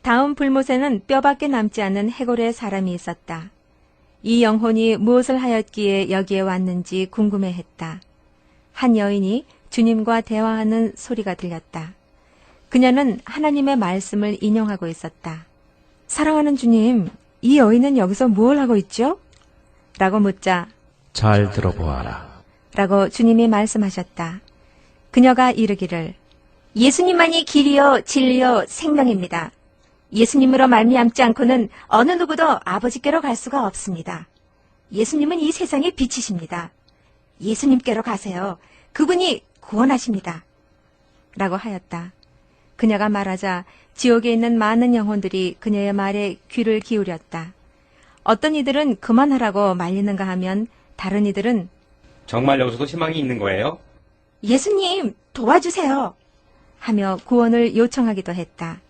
다음 불못에는 뼈밖에 남지 않은 해골의 사람이 있었다. 이 영혼이 무엇을 하였기에 여기에 왔는지 궁금해했다. 한 여인이 주님과 대화하는 소리가 들렸다. 그녀는 하나님의 말씀을 인용하고 있었다. 사랑하는 주님, 이 여인은 여기서 무엇을 하고 있죠? 라고 묻자 잘 들어보아라. 라고 주님이 말씀하셨다. 그녀가 이르기를 예수님만이 길이요 진리요 생명입니다. 예수님으로 말미암지 않고는 어느 누구도 아버지께로 갈 수가 없습니다. 예수님은 이 세상의 빛이십니다. 예수님께로 가세요. 그분이 구원하십니다. 라고 하였다. 그녀가 말하자 지옥에 있는 많은 영혼들이 그녀의 말에 귀를 기울였다. 어떤 이들은 그만하라고 말리는가 하면 다른 이들은 정말 여기서도 희망이 있는 거예요? 예수님 도와주세요 하며 구원을 요청하기도 했다.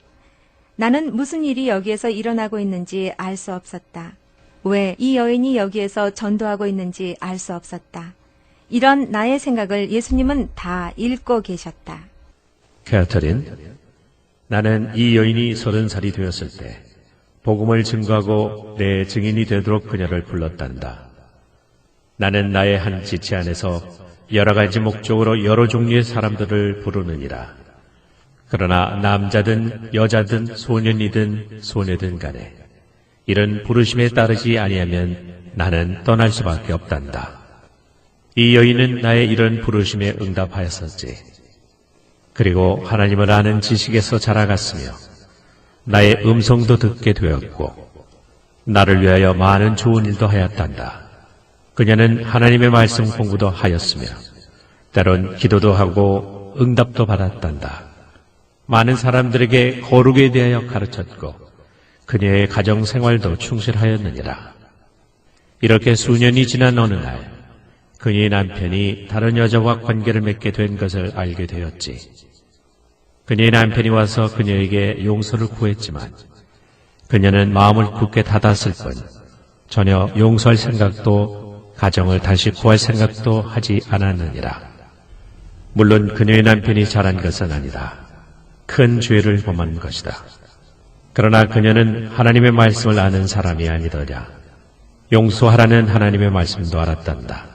나는 무슨 일이 여기에서 일어나고 있는지 알 수 없었다. 왜 이 여인이 여기에서 전도하고 있는지 알 수 없었다. 이런 나의 생각을 예수님은 다 읽고 계셨다. 캐터린, 나는 이 여인이 30살이 되었을 때 복음을 증거하고 내 증인이 되도록 그녀를 불렀단다. 나는 나의 한 지체 안에서 여러 가지 목적으로 여러 종류의 사람들을 부르느니라. 그러나 남자든 여자든 소년이든 소녀든 간에 이런 부르심에 따르지 아니하면 나는 떠날 수밖에 없단다. 이 여인은 나의 이런 부르심에 응답하였었지. 그리고 하나님을 아는 지식에서 자라갔으며 나의 음성도 듣게 되었고 나를 위하여 많은 좋은 일도 하였단다. 그녀는 하나님의 말씀 공부도 하였으며 때론 기도도 하고 응답도 받았단다. 많은 사람들에게 거룩에 대하여 가르쳤고 그녀의 가정생활도 충실하였느니라. 이렇게 수년이 지난 어느 날 그녀의 남편이 다른 여자와 관계를 맺게 된 것을 알게 되었지. 그녀의 남편이 와서 그녀에게 용서를 구했지만 그녀는 마음을 굳게 닫았을 뿐 전혀 용서할 생각도 가정을 다시 구할 생각도 하지 않았느니라. 물론 그녀의 남편이 잘한 것은 아니다. 큰 죄를 범한 것이다. 그러나 그녀는 하나님의 말씀을 아는 사람이 아니더냐. 용서하라는 하나님의 말씀도 알았단다.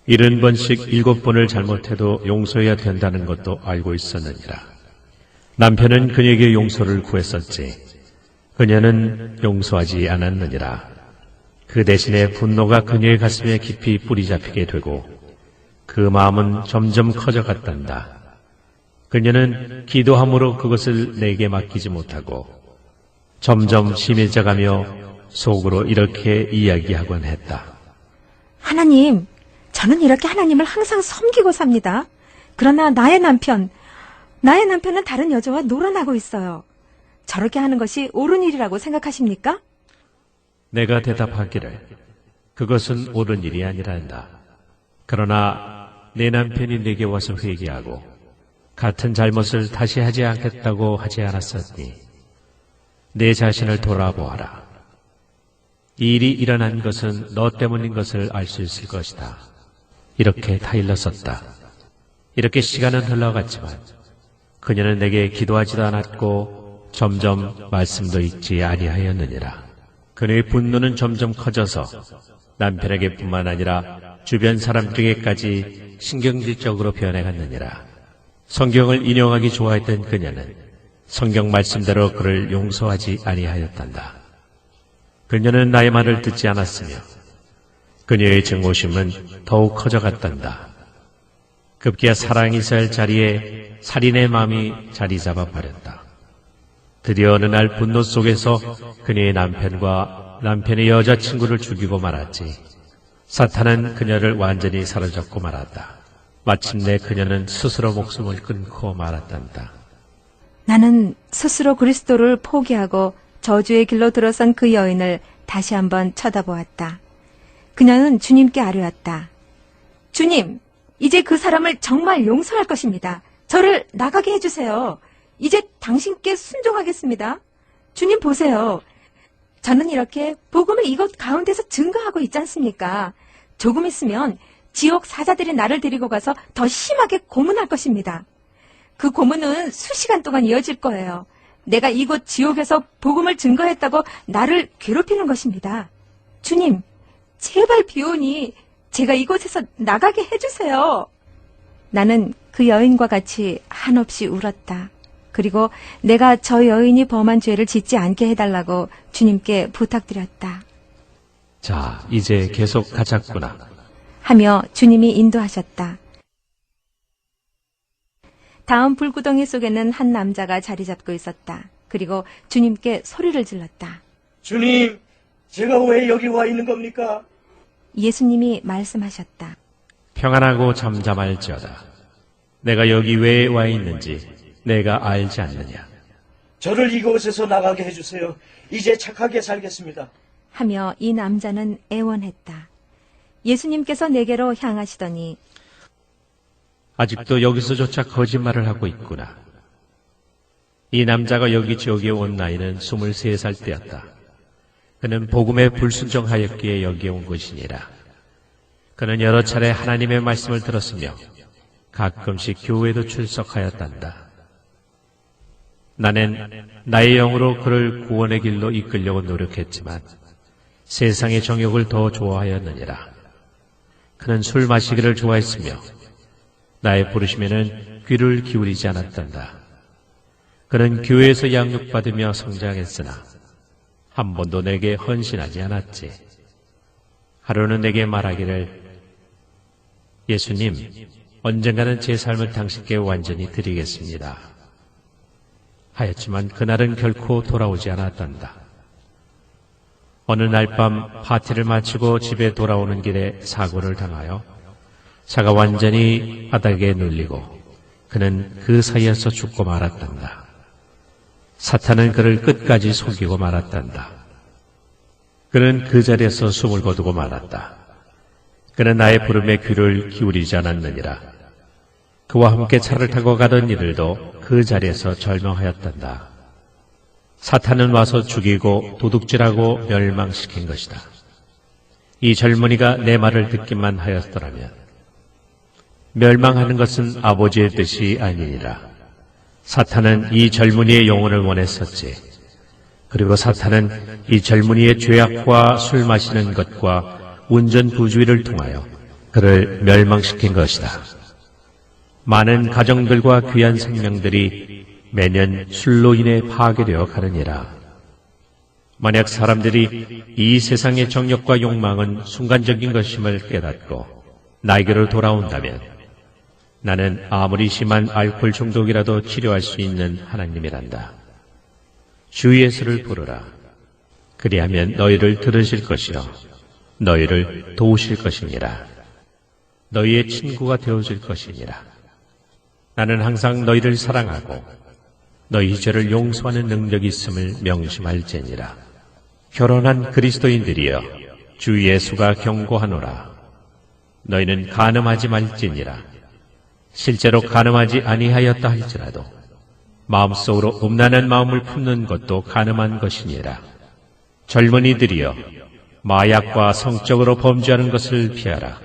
70번씩 7번을 잘못해도 용서해야 된다는 것도 알고 있었느니라. 남편은 그녀에게 용서를 구했었지. 그녀는 용서하지 않았느니라. 그 그 대신에 분노가 그녀의 가슴에 깊이 뿌리 잡히게 되고 그 마음은 점점 커져갔단다. 그녀는 기도함으로 그것을 내게 맡기지 못하고 점점 심해져가며 속으로 이렇게 이야기하곤 했다. 하나님, 저는 이렇게 하나님을 항상 섬기고 삽니다. 그러나 나의 남편은 다른 여자와 놀아나고 있어요. 저렇게 하는 것이 옳은 일이라고 생각하십니까? 내가 대답하기를 그것은 옳은 일이 아니란다. 그러나 내 남편이 내게 와서 회개하고 같은 잘못을 다시 하지 않겠다고 하지 않았었니? 내 자신을 돌아보아라. 이 일이 일어난 것은 너 때문인 것을 알 수 있을 것이다. 이렇게 타일렀었다. 이렇게 시간은 흘러갔지만 그녀는 내게 기도하지도 않았고 점점 말씀도 읽지 아니하였느니라. 그녀의 분노는 점점 커져서 남편에게뿐만 아니라 주변 사람들에게까지 신경질적으로 변해갔느니라. 성경을 인용하기 좋아했던 그녀는 성경 말씀대로 그를 용서하지 아니하였단다. 그녀는 나의 말을 듣지 않았으며 그녀의 증오심은 더욱 커져갔단다. 급기야 사랑이 있어야 할 자리에 살인의 마음이 자리 잡아 버렸다. 드디어 어느 날 분노 속에서 그녀의 남편과 남편의 여자친구를 죽이고 말았지. 사탄은 그녀를 완전히 사로잡고 말았다. 마침내 그녀는 스스로 목숨을 끊고 말았단다. 나는 스스로 그리스도를 포기하고 저주의 길로 들어선 그 여인을 다시 한번 쳐다보았다. 그녀는 주님께 아뢰었다. 주님, 이제 그 사람을 정말 용서할 것입니다. 저를 나가게 해주세요. 이제 당신께 순종하겠습니다. 주님 보세요. 저는 이렇게 복음을 이곳 가운데서 증거하고 있지 않습니까? 조금 있으면 지옥 사자들이 나를 데리고 가서 더 심하게 고문할 것입니다. 그 고문은 수시간 동안 이어질 거예요. 내가 이곳 지옥에서 복음을 증거했다고 나를 괴롭히는 것입니다. 주님, 제발 비오니 제가 이곳에서 나가게 해주세요. 나는 그 여인과 같이 한없이 울었다. 그리고 내가 저 여인이 범한 죄를 짓지 않게 해달라고 주님께 부탁드렸다. 자, 이제 계속 가자꾸나. 하며 주님이 인도하셨다. 다음 불구덩이 속에는 한 남자가 자리 잡고 있었다. 그리고 주님께 소리를 질렀다. 주님, 제가 왜 여기 와 있는 겁니까? 예수님이 말씀하셨다. 평안하고 잠잠할지어다. 내가 여기 왜 와 있는지 내가 알지 않느냐. 저를 이곳에서 나가게 해주세요. 이제 착하게 살겠습니다. 하며 이 남자는 애원했다. 예수님께서 내게로 향하시더니 아직도 여기서조차 거짓말을 하고 있구나. 이 남자가 여기 지옥에 온 나이는 23살 때였다. 그는 복음에 불순종하였기에 여기에 온 것이니라. 그는 여러 차례 하나님의 말씀을 들었으며 가끔씩 교회도 출석하였단다. 나는 나의 영으로 그를 구원의 길로 이끌려고 노력했지만 세상의 정욕을 더 좋아하였느니라. 그는 술 마시기를 좋아했으며 나의 부르심에는 귀를 기울이지 않았단다. 그는 교회에서 양육받으며 성장했으나 한 번도 내게 헌신하지 않았지. 하루는 내게 말하기를 예수님, 언젠가는 제 삶을 당신께 완전히 드리겠습니다. 하였지만 그날은 결코 돌아오지 않았단다. 어느 날 밤 파티를 마치고 집에 돌아오는 길에 사고를 당하여 차가 완전히 바닥에 눌리고 그는 그 사이에서 죽고 말았단다. 사탄은 그를 끝까지 속이고 말았단다. 그는 그 자리에서 숨을 거두고 말았다. 그는 나의 부름에 귀를 기울이지 않았느니라. 그와 함께 차를 타고 가던 이들도 그 자리에서 절명하였단다. 사탄은 와서 죽이고 도둑질하고 멸망시킨 것이다. 이 젊은이가 내 말을 듣기만 하였더라면 멸망하는 것은 아버지의 뜻이 아니니라. 사탄은 이 젊은이의 영혼을 원했었지. 그리고 사탄은 이 젊은이의 죄악과 술 마시는 것과 운전 부주의를 통하여 그를 멸망시킨 것이다. 많은 가정들과 귀한 생명들이 매년 술로 인해 파괴되어 가느니라. 만약 사람들이 이 세상의 정욕과 욕망은 순간적인 것임을 깨닫고 나에게로 돌아온다면 나는 아무리 심한 알코올 중독이라도 치료할 수 있는 하나님이란다. 주 예수를 부르라. 그리하면 너희를 들으실 것이요 너희를 도우실 것이니라. 너희의 친구가 되어줄 것이니라. 나는 항상 너희를 사랑하고 너희 죄를 용서하는 능력이 있음을 명심할지니라. 결혼한 그리스도인들이여 주 예수가 경고하노라. 너희는 간음하지 말지니라. 실제로 간음하지 아니하였다 할지라도 마음속으로 음란한 마음을 품는 것도 간음한 것이니라. 젊은이들이여 마약과 성적으로 범죄하는 것을 피하라.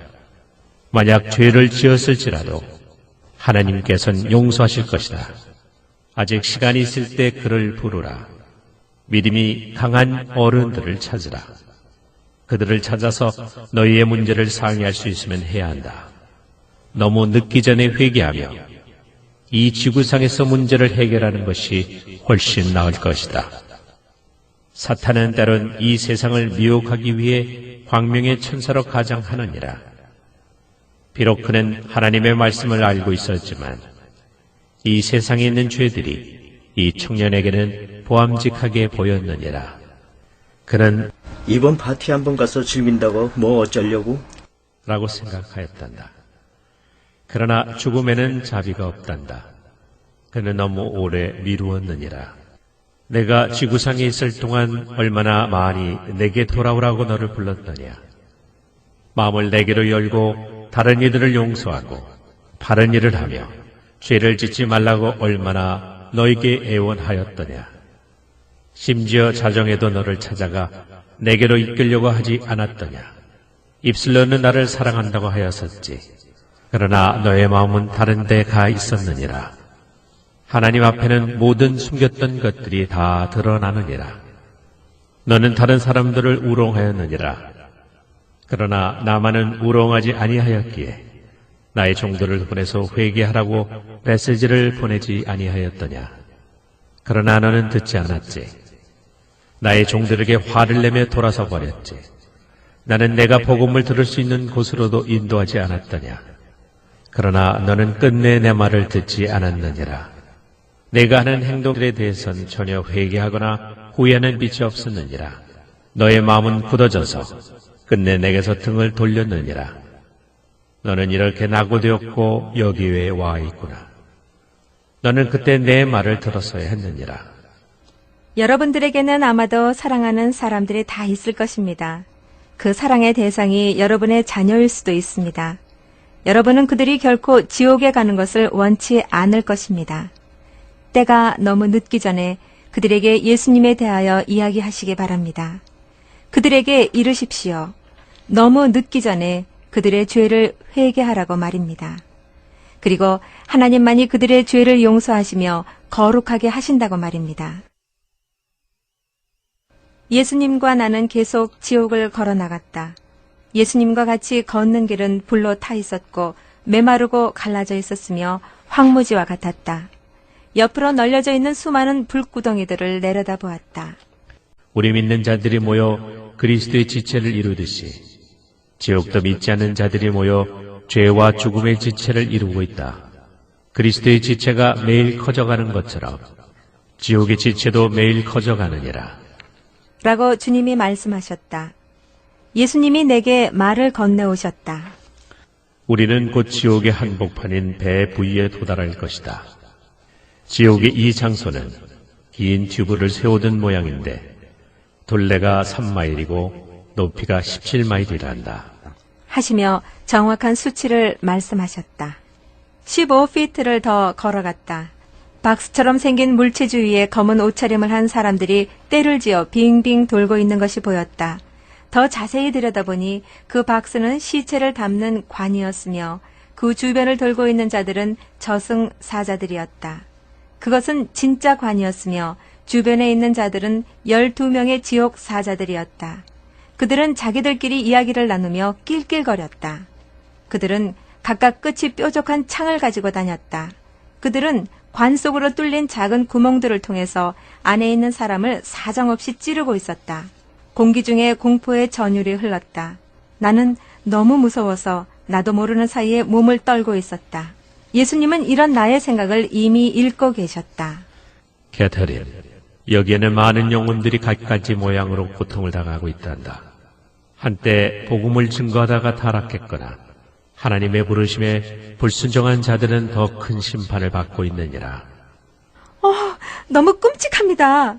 만약 죄를 지었을지라도 하나님께서는 용서하실 것이다. 아직 시간이 있을 때 그를 부르라. 믿음이 강한 어른들을 찾으라. 그들을 찾아서 너희의 문제를 상의할 수 있으면 해야 한다. 너무 늦기 전에 회개하며 이 지구상에서 문제를 해결하는 것이 훨씬 나을 것이다. 사탄은 때론 이 세상을 미혹하기 위해 광명의 천사로 가장하느니라. 비록 그는 하나님의 말씀을 알고 있었지만 이 세상에 있는 죄들이 이 청년에게는 보암직하게 보였느니라. 그는 이번 파티 한번 가서 즐긴다고 뭐 어쩌려고? 라고 생각하였단다. 그러나 죽음에는 자비가 없단다. 그는 너무 오래 미루었느니라. 내가 지구상에 있을 동안 얼마나 많이 내게 돌아오라고 너를 불렀더냐. 마음을 내게로 열고 다른 이들을 용서하고 바른 일을 하며 죄를 짓지 말라고 얼마나 너에게 애원하였더냐. 심지어 자정에도 너를 찾아가 내게로 이끌려고 하지 않았더냐. 입술로는 나를 사랑한다고 하였었지. 그러나 너의 마음은 다른 데 가 있었느니라. 하나님 앞에는 모든 숨겼던 것들이 다 드러나느니라. 너는 다른 사람들을 우롱하였느니라. 그러나 나만은 우롱하지 아니하였기에 나의 종들을 보내서 회개하라고 메시지를 보내지 아니하였더냐. 그러나 너는 듣지 않았지. 나의 종들에게 화를 내며 돌아서 버렸지. 나는 내가 복음을 들을 수 있는 곳으로도 인도하지 않았더냐. 그러나 너는 끝내 내 말을 듣지 않았느니라. 내가 하는 행동들에 대해서는 전혀 회개하거나 후회하는 빛이 없었느니라. 너의 마음은 굳어져서 끝내 내게서 등을 돌렸느니라. 너는 이렇게 낙오되었고 여기 왜 와 있구나. 너는 그때 내 말을 들었어야 했느니라. 여러분들에게는 아마도 사랑하는 사람들이 다 있을 것입니다. 그 사랑의 대상이 여러분의 자녀일 수도 있습니다. 여러분은 그들이 결코 지옥에 가는 것을 원치 않을 것입니다. 때가 너무 늦기 전에 그들에게 예수님에 대하여 이야기하시기 바랍니다. 그들에게 이르십시오. 너무 늦기 전에 그들의 죄를 회개하라고 말입니다. 그리고 하나님만이 그들의 죄를 용서하시며 거룩하게 하신다고 말입니다. 예수님과 나는 계속 지옥을 걸어나갔다. 예수님과 같이 걷는 길은 불로 타 있었고 메마르고 갈라져 있었으며 황무지와 같았다. 옆으로 널려져 있는 수많은 불구덩이들을 내려다보았다. 우리 믿는 자들이 모여 그리스도의 지체를 이루듯이 지옥도 믿지 않는 자들이 모여 죄와 죽음의 지체를 이루고 있다. 그리스도의 지체가 매일 커져가는 것처럼 지옥의 지체도 매일 커져가느니라. 라고 주님이 말씀하셨다. 예수님이 내게 말을 건네오셨다. 우리는 곧 지옥의 한복판인 배 부위에 도달할 것이다. 지옥의 이 장소는 긴 튜브를 세우던 모양인데 둘레가 3마일이고 높이가 17마일이란다. 하시며 정확한 수치를 말씀하셨다. 15피트를 더 걸어갔다. 박스처럼 생긴 물체 주위에 검은 옷차림을 한 사람들이 떼를 지어 빙빙 돌고 있는 것이 보였다. 더 자세히 들여다보니 그 박스는 시체를 담는 관이었으며 그 주변을 돌고 있는 자들은 저승사자들이었다. 그것은 진짜 관이었으며 주변에 있는 자들은 12명의 지옥 사자들이었다. 그들은 자기들끼리 이야기를 나누며 낄낄거렸다. 그들은 각각 끝이 뾰족한 창을 가지고 다녔다. 그들은 관 속으로 뚫린 작은 구멍들을 통해서 안에 있는 사람을 사정없이 찌르고 있었다. 공기 중에 공포의 전율이 흘렀다. 나는 너무 무서워서 나도 모르는 사이에 몸을 떨고 있었다. 예수님은 이런 나의 생각을 이미 읽고 계셨다. 캐터린, 여기에는 많은 영혼들이 갖가지 모양으로 고통을 당하고 있단다. 한때 복음을 증거하다가 타락했거나 하나님의 부르심에 불순종한 자들은 더 큰 심판을 받고 있느니라. 너무 끔찍합니다.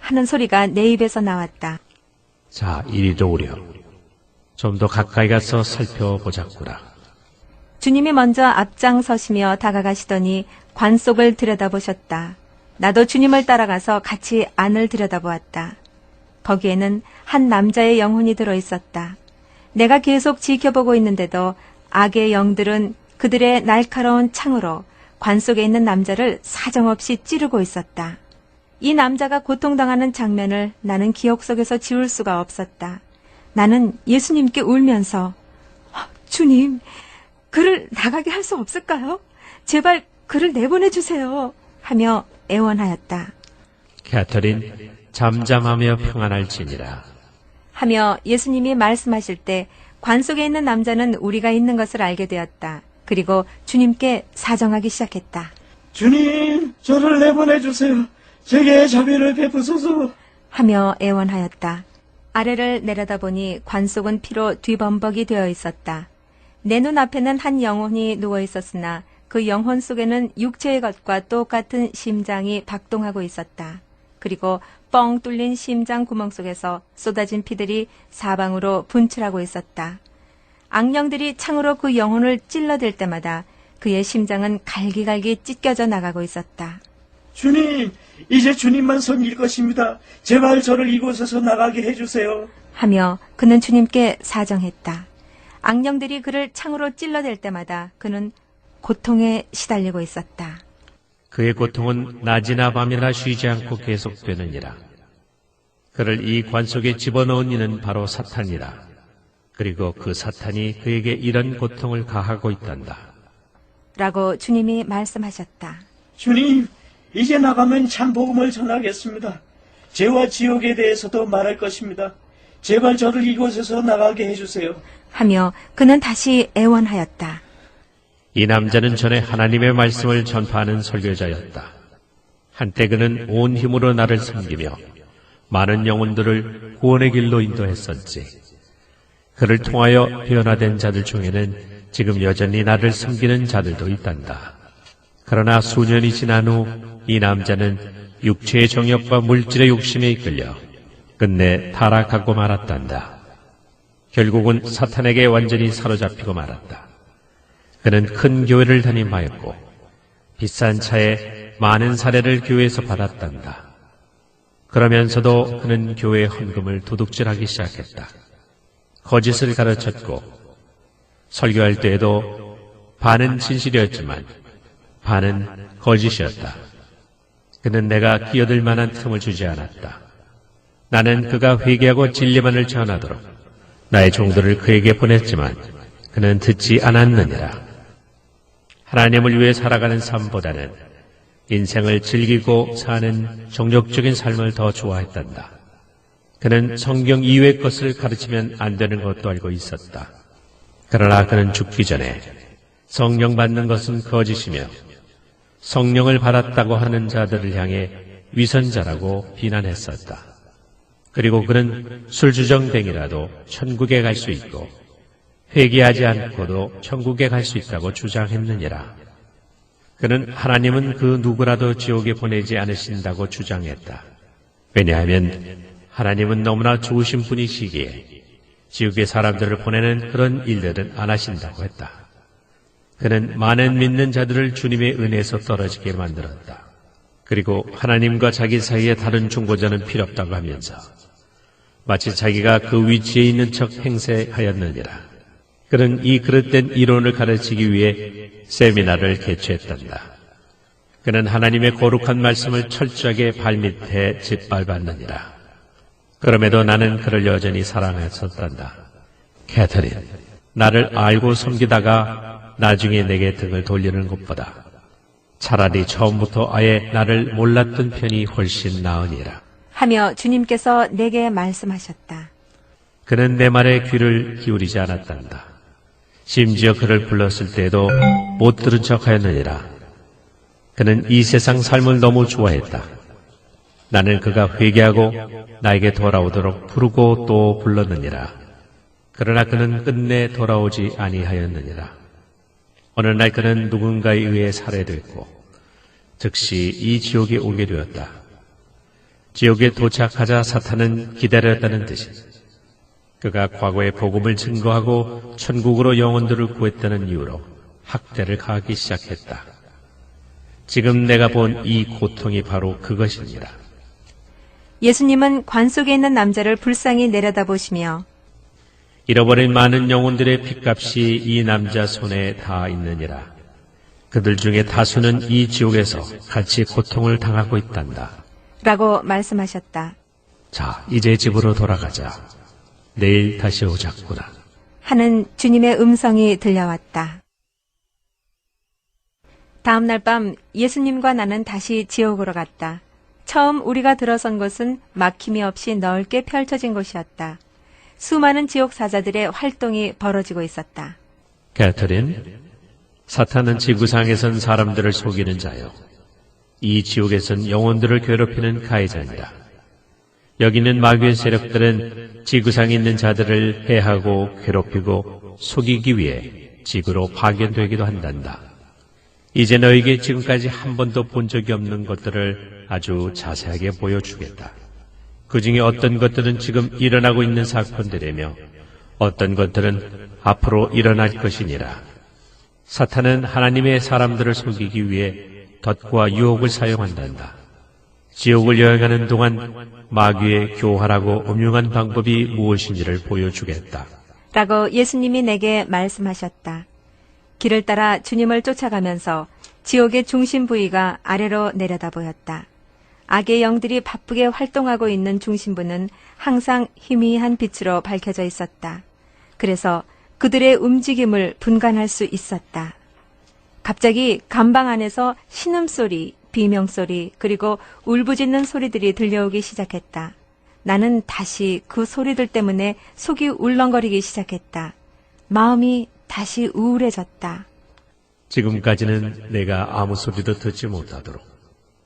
하는 소리가 내 입에서 나왔다. 자, 이리로 오렴. 좀 더 가까이 가서 살펴보자꾸나. 주님이 먼저 앞장서시며 다가가시더니 관 속을 들여다보셨다. 나도 주님을 따라가서 같이 안을 들여다보았다. 거기에는 한 남자의 영혼이 들어있었다. 내가 계속 지켜보고 있는데도 악의 영들은 그들의 날카로운 창으로 관 속에 있는 남자를 사정없이 찌르고 있었다. 이 남자가 고통당하는 장면을 나는 기억 속에서 지울 수가 없었다. 나는 예수님께 울면서 주님, 그를 나가게 할 수 없을까요? 제발 그를 내보내주세요. 하며 애원하였다. 캐터린, 잠잠하며 평안할지니라. 하며 예수님이 말씀하실 때 관 속에 있는 남자는 우리가 있는 것을 알게 되었다. 그리고 주님께 사정하기 시작했다. 주님, 저를 내보내주세요. 제게 자비를 베푸소서. 하며 애원하였다. 아래를 내려다보니 관 속은 피로 뒤범벅이 되어 있었다. 내 눈앞에는 한 영혼이 누워 있었으나 그 영혼 속에는 육체의 것과 똑같은 심장이 박동하고 있었다. 그리고 뻥 뚫린 심장 구멍 속에서 쏟아진 피들이 사방으로 분출하고 있었다. 악령들이 창으로 그 영혼을 찔러댈 때마다 그의 심장은 갈기갈기 찢겨져 나가고 있었다. 주님, 이제 주님만 섬길 것입니다. 제발 저를 이곳에서 나가게 해주세요. 하며 그는 주님께 사정했다. 악령들이 그를 창으로 찔러댈 때마다 그는 고통에 시달리고 있었다. 그의 고통은 낮이나 밤이나 쉬지 않고 계속되느니라. 그를 이 관 속에 집어넣은 이는 바로 사탄이라. 그리고 그 사탄이 그에게 이런 고통을 가하고 있단다. 라고 주님이 말씀하셨다. 주님, 이제 나가면 참 복음을 전하겠습니다. 죄와 지옥에 대해서도 말할 것입니다. 제발 저를 이곳에서 나가게 해주세요. 하며 그는 다시 애원하였다. 이 남자는 전에 하나님의 말씀을 전파하는 설교자였다. 한때 그는 온 힘으로 나를 섬기며 많은 영혼들을 구원의 길로 인도했었지. 그를 통하여 변화된 자들 중에는 지금 여전히 나를 섬기는 자들도 있단다. 그러나 수년이 지난 후 이 남자는 육체의 정욕과 물질의 욕심에 이끌려 끝내 타락하고 말았단다. 결국은 사탄에게 완전히 사로잡히고 말았다. 그는 큰 교회를 담임하였고 비싼 차에 많은 사례를 교회에서 받았단다. 그러면서도 그는 교회의 헌금을 도둑질하기 시작했다. 거짓을 가르쳤고 설교할 때에도 반은 진실이었지만 반은 거짓이었다. 그는 내가 끼어들 만한 틈을 주지 않았다. 나는 그가 회개하고 진리만을 전하도록 나의 종들을 그에게 보냈지만 그는 듣지 않았느니라. 하나님을 위해 살아가는 삶보다는 인생을 즐기고 사는 정욕적인 삶을 더 좋아했단다. 그는 성경 이외의 것을 가르치면 안 되는 것도 알고 있었다. 그러나 그는 죽기 전에 성령 받는 것은 거짓이며 성령을 받았다고 하는 자들을 향해 위선자라고 비난했었다. 그리고 그는 술주정뱅이라도 천국에 갈 수 있고 회개하지 않고도 천국에 갈 수 있다고 주장했느니라. 그는 하나님은 그 누구라도 지옥에 보내지 않으신다고 주장했다. 왜냐하면 하나님은 너무나 좋으신 분이시기에 지옥에 사람들을 보내는 그런 일들은 안 하신다고 했다. 그는 많은 믿는 자들을 주님의 은혜에서 떨어지게 만들었다. 그리고 하나님과 자기 사이에 다른 중보자는 필요 없다고 하면서 마치 자기가 그 위치에 있는 척 행세하였느니라. 그는 이 그릇된 이론을 가르치기 위해 세미나를 개최했단다. 그는 하나님의 거룩한 말씀을 철저하게 발밑에 짓밟았느니라. 그럼에도 나는 그를 여전히 사랑했었단다. 캐터린, 나를 알고 섬기다가 나중에 내게 등을 돌리는 것보다 차라리 처음부터 아예 나를 몰랐던 편이 훨씬 나으니라. 하며 주님께서 내게 말씀하셨다. 그는 내 말에 귀를 기울이지 않았단다. 심지어 그를 불렀을 때에도 못 들은 척하였느니라. 그는 이 세상 삶을 너무 좋아했다. 나는 그가 회개하고 나에게 돌아오도록 부르고 또 불렀느니라. 그러나 그는 끝내 돌아오지 아니하였느니라. 어느 날 그는 누군가에 의해 살해됐고 즉시 이 지옥에 오게 되었다. 지옥에 도착하자 사탄은 기다렸다는 듯이 그가 과거에 복음을 증거하고 천국으로 영혼들을 구했다는 이유로 학대를 가하기 시작했다. 지금 내가 본 이 고통이 바로 그것입니다. 예수님은 관 속에 있는 남자를 불쌍히 내려다보시며 잃어버린 많은 영혼들의 핏값이 이 남자 손에 다 있느니라. 그들 중에 다수는 이 지옥에서 같이 고통을 당하고 있단다. 라고 말씀하셨다. 자, 이제 집으로 돌아가자. 내일 다시 오자꾸나. 하는 주님의 음성이 들려왔다. 다음 날 밤 예수님과 나는 다시 지옥으로 갔다. 처음 우리가 들어선 곳은 막힘이 없이 넓게 펼쳐진 곳이었다. 수많은 지옥 사자들의 활동이 벌어지고 있었다. 캐터린, 사탄은 지구상에선 사람들을 속이는 자요. 이 지옥에선 영혼들을 괴롭히는 가해자니라. 여기는 마귀의 세력들은 지구상에 있는 자들을 해하고 괴롭히고 속이기 위해 지구로 파견되기도 한단다. 이제 너에게 지금까지 한 번도 본 적이 없는 것들을 아주 자세하게 보여주겠다. 그 중에 어떤 것들은 지금 일어나고 있는 사건들이며 어떤 것들은 앞으로 일어날 것이니라. 사탄은 하나님의 사람들을 속이기 위해 덫과 유혹을 사용한단다. 지옥을 여행하는 동안 마귀의 교활하고 음흉한 방법이 무엇인지를 보여주겠다. 라고 예수님이 내게 말씀하셨다. 길을 따라 주님을 쫓아가면서 지옥의 중심 부위가 아래로 내려다 보였다. 악의 영들이 바쁘게 활동하고 있는 중심부는 항상 희미한 빛으로 밝혀져 있었다. 그래서 그들의 움직임을 분간할 수 있었다. 갑자기 감방 안에서 신음소리, 비명소리, 그리고 울부짖는 소리들이 들려오기 시작했다. 나는 다시 그 소리들 때문에 속이 울렁거리기 시작했다. 마음이 다시 우울해졌다. 지금까지는 내가 아무 소리도 듣지 못하도록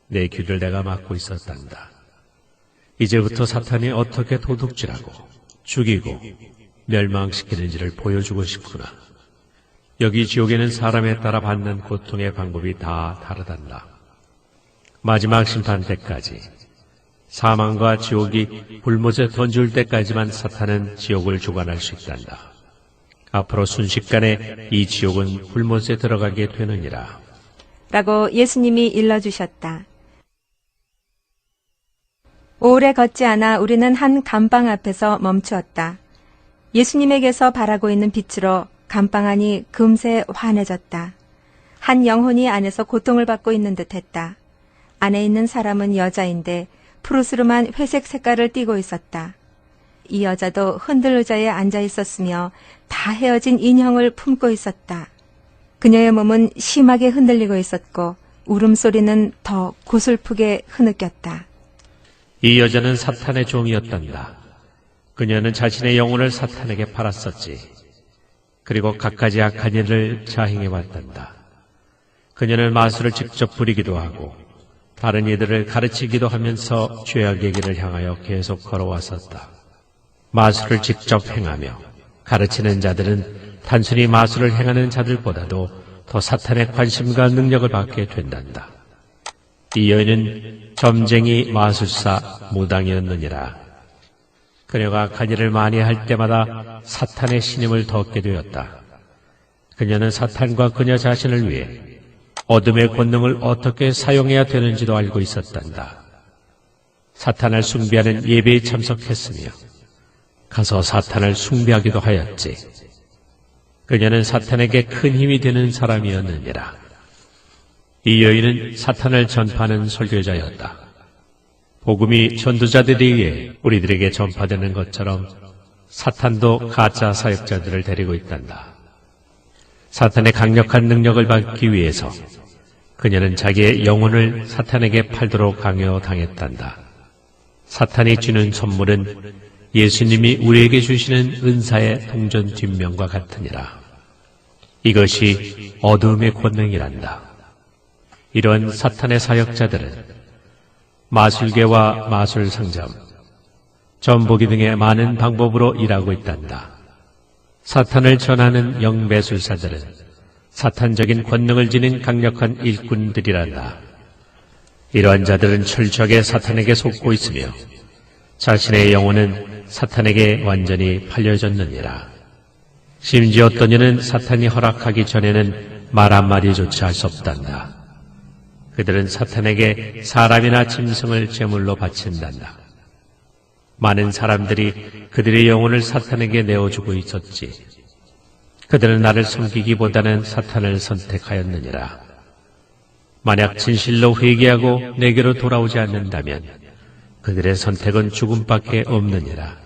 내 귀를 내가 막고 있었단다. 이제부터 사탄이 어떻게 도둑질하고 죽이고 멸망시키는지를 보여주고 싶구나. 여기 지옥에는 사람에 따라 받는 고통의 방법이 다 다르단다. 마지막 심판 때까지 사망과 지옥이 불못에 던질 때까지만 사탄은 지옥을 주관할 수 있단다. 앞으로 순식간에 이 지옥은 불못에 들어가게 되느니라. 라고 예수님이 일러주셨다. 오래 걷지 않아 우리는 한 감방 앞에서 멈추었다. 예수님에게서 바라고 있는 빛으로 감방 안이 금세 환해졌다. 한 영혼이 안에서 고통을 받고 있는 듯했다. 안에 있는 사람은 여자인데 푸르스름한 회색 색깔을 띠고 있었다. 이 여자도 흔들 의자에 앉아 있었으며 다 헤어진 인형을 품고 있었다. 그녀의 몸은 심하게 흔들리고 있었고 울음소리는 더 고슬프게 흐느꼈다. 이 여자는 사탄의 종이었단다. 그녀는 자신의 영혼을 사탄에게 팔았었지. 그리고 갖가지 악한 일을 자행해왔단다. 그녀는 마술을 직접 부리기도 하고 다른 이들을 가르치기도 하면서 죄악의 길을 향하여 계속 걸어왔었다. 마술을 직접 행하며 가르치는 자들은 단순히 마술을 행하는 자들보다도 더 사탄의 관심과 능력을 받게 된단다. 이 여인은 점쟁이 마술사 무당이었느니라. 그녀가 악한 일을 많이 할 때마다 사탄의 신임을 더 얻게 되었다. 그녀는 사탄과 그녀 자신을 위해 어둠의 권능을 어떻게 사용해야 되는지도 알고 있었단다. 사탄을 숭배하는 예배에 참석했으며 가서 사탄을 숭배하기도 하였지. 그녀는 사탄에게 큰 힘이 되는 사람이었느니라. 이 여인은 사탄을 전파하는 설교자였다. 복음이 전도자들에 의해 우리들에게 전파되는 것처럼 사탄도 가짜 사역자들을 데리고 있단다. 사탄의 강력한 능력을 받기 위해서 그녀는 자기의 영혼을 사탄에게 팔도록 강요당했단다. 사탄이 주는 선물은 예수님이 우리에게 주시는 은사의 동전 뒷면과 같으니라. 이것이 어둠의 권능이란다. 이런 사탄의 사역자들은 마술계와 마술상점, 전보기 등의 많은 방법으로 일하고 있단다. 사탄을 전하는 영매술사들은 사탄적인 권능을 지닌 강력한 일꾼들이란다. 이러한 자들은 철저하게 사탄에게 속고 있으며 자신의 영혼은 사탄에게 완전히 팔려졌느니라. 심지어 어떤 이는 사탄이 허락하기 전에는 말 한마디조차 할 수 없단다. 그들은 사탄에게 사람이나 짐승을 제물로 바친단다. 많은 사람들이 그들의 영혼을 사탄에게 내어주고 있었지. 그들은 나를 섬기기보다는 사탄을 선택하였느니라. 만약 진실로 회개하고 내게로 돌아오지 않는다면 그들의 선택은 죽음밖에 없느니라.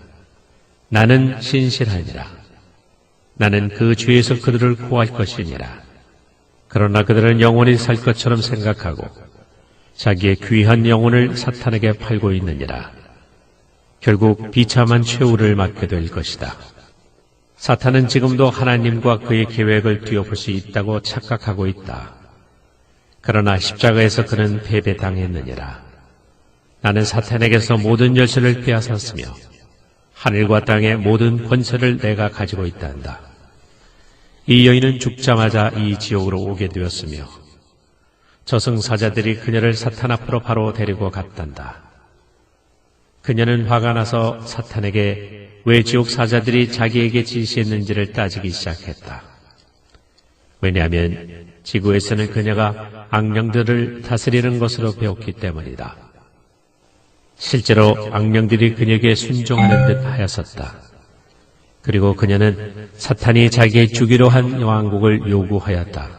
나는 신실하니라. 나는 그 죄에서 그들을 구할 것이니라. 그러나 그들은 영원히 살 것처럼 생각하고 자기의 귀한 영혼을 사탄에게 팔고 있느니라. 결국 비참한 최후를 맞게 될 것이다. 사탄은 지금도 하나님과 그의 계획을 뒤엎을 수 있다고 착각하고 있다. 그러나 십자가에서 그는 패배당했느니라. 나는 사탄에게서 모든 열쇠를 빼앗았으며 하늘과 땅의 모든 권세를 내가 가지고 있단다. 이 여인은 죽자마자 이 지옥으로 오게 되었으며 저승사자들이 그녀를 사탄 앞으로 바로 데리고 갔단다. 그녀는 화가 나서 사탄에게 왜 지옥 사자들이 자기에게 지시했는지를 따지기 시작했다. 왜냐하면 지구에서는 그녀가 악령들을 다스리는 것으로 배웠기 때문이다. 실제로 악령들이 그녀에게 순종하는 듯 하였었다. 그리고 그녀는 사탄이 자기의 주기로 한 왕국을 요구하였다.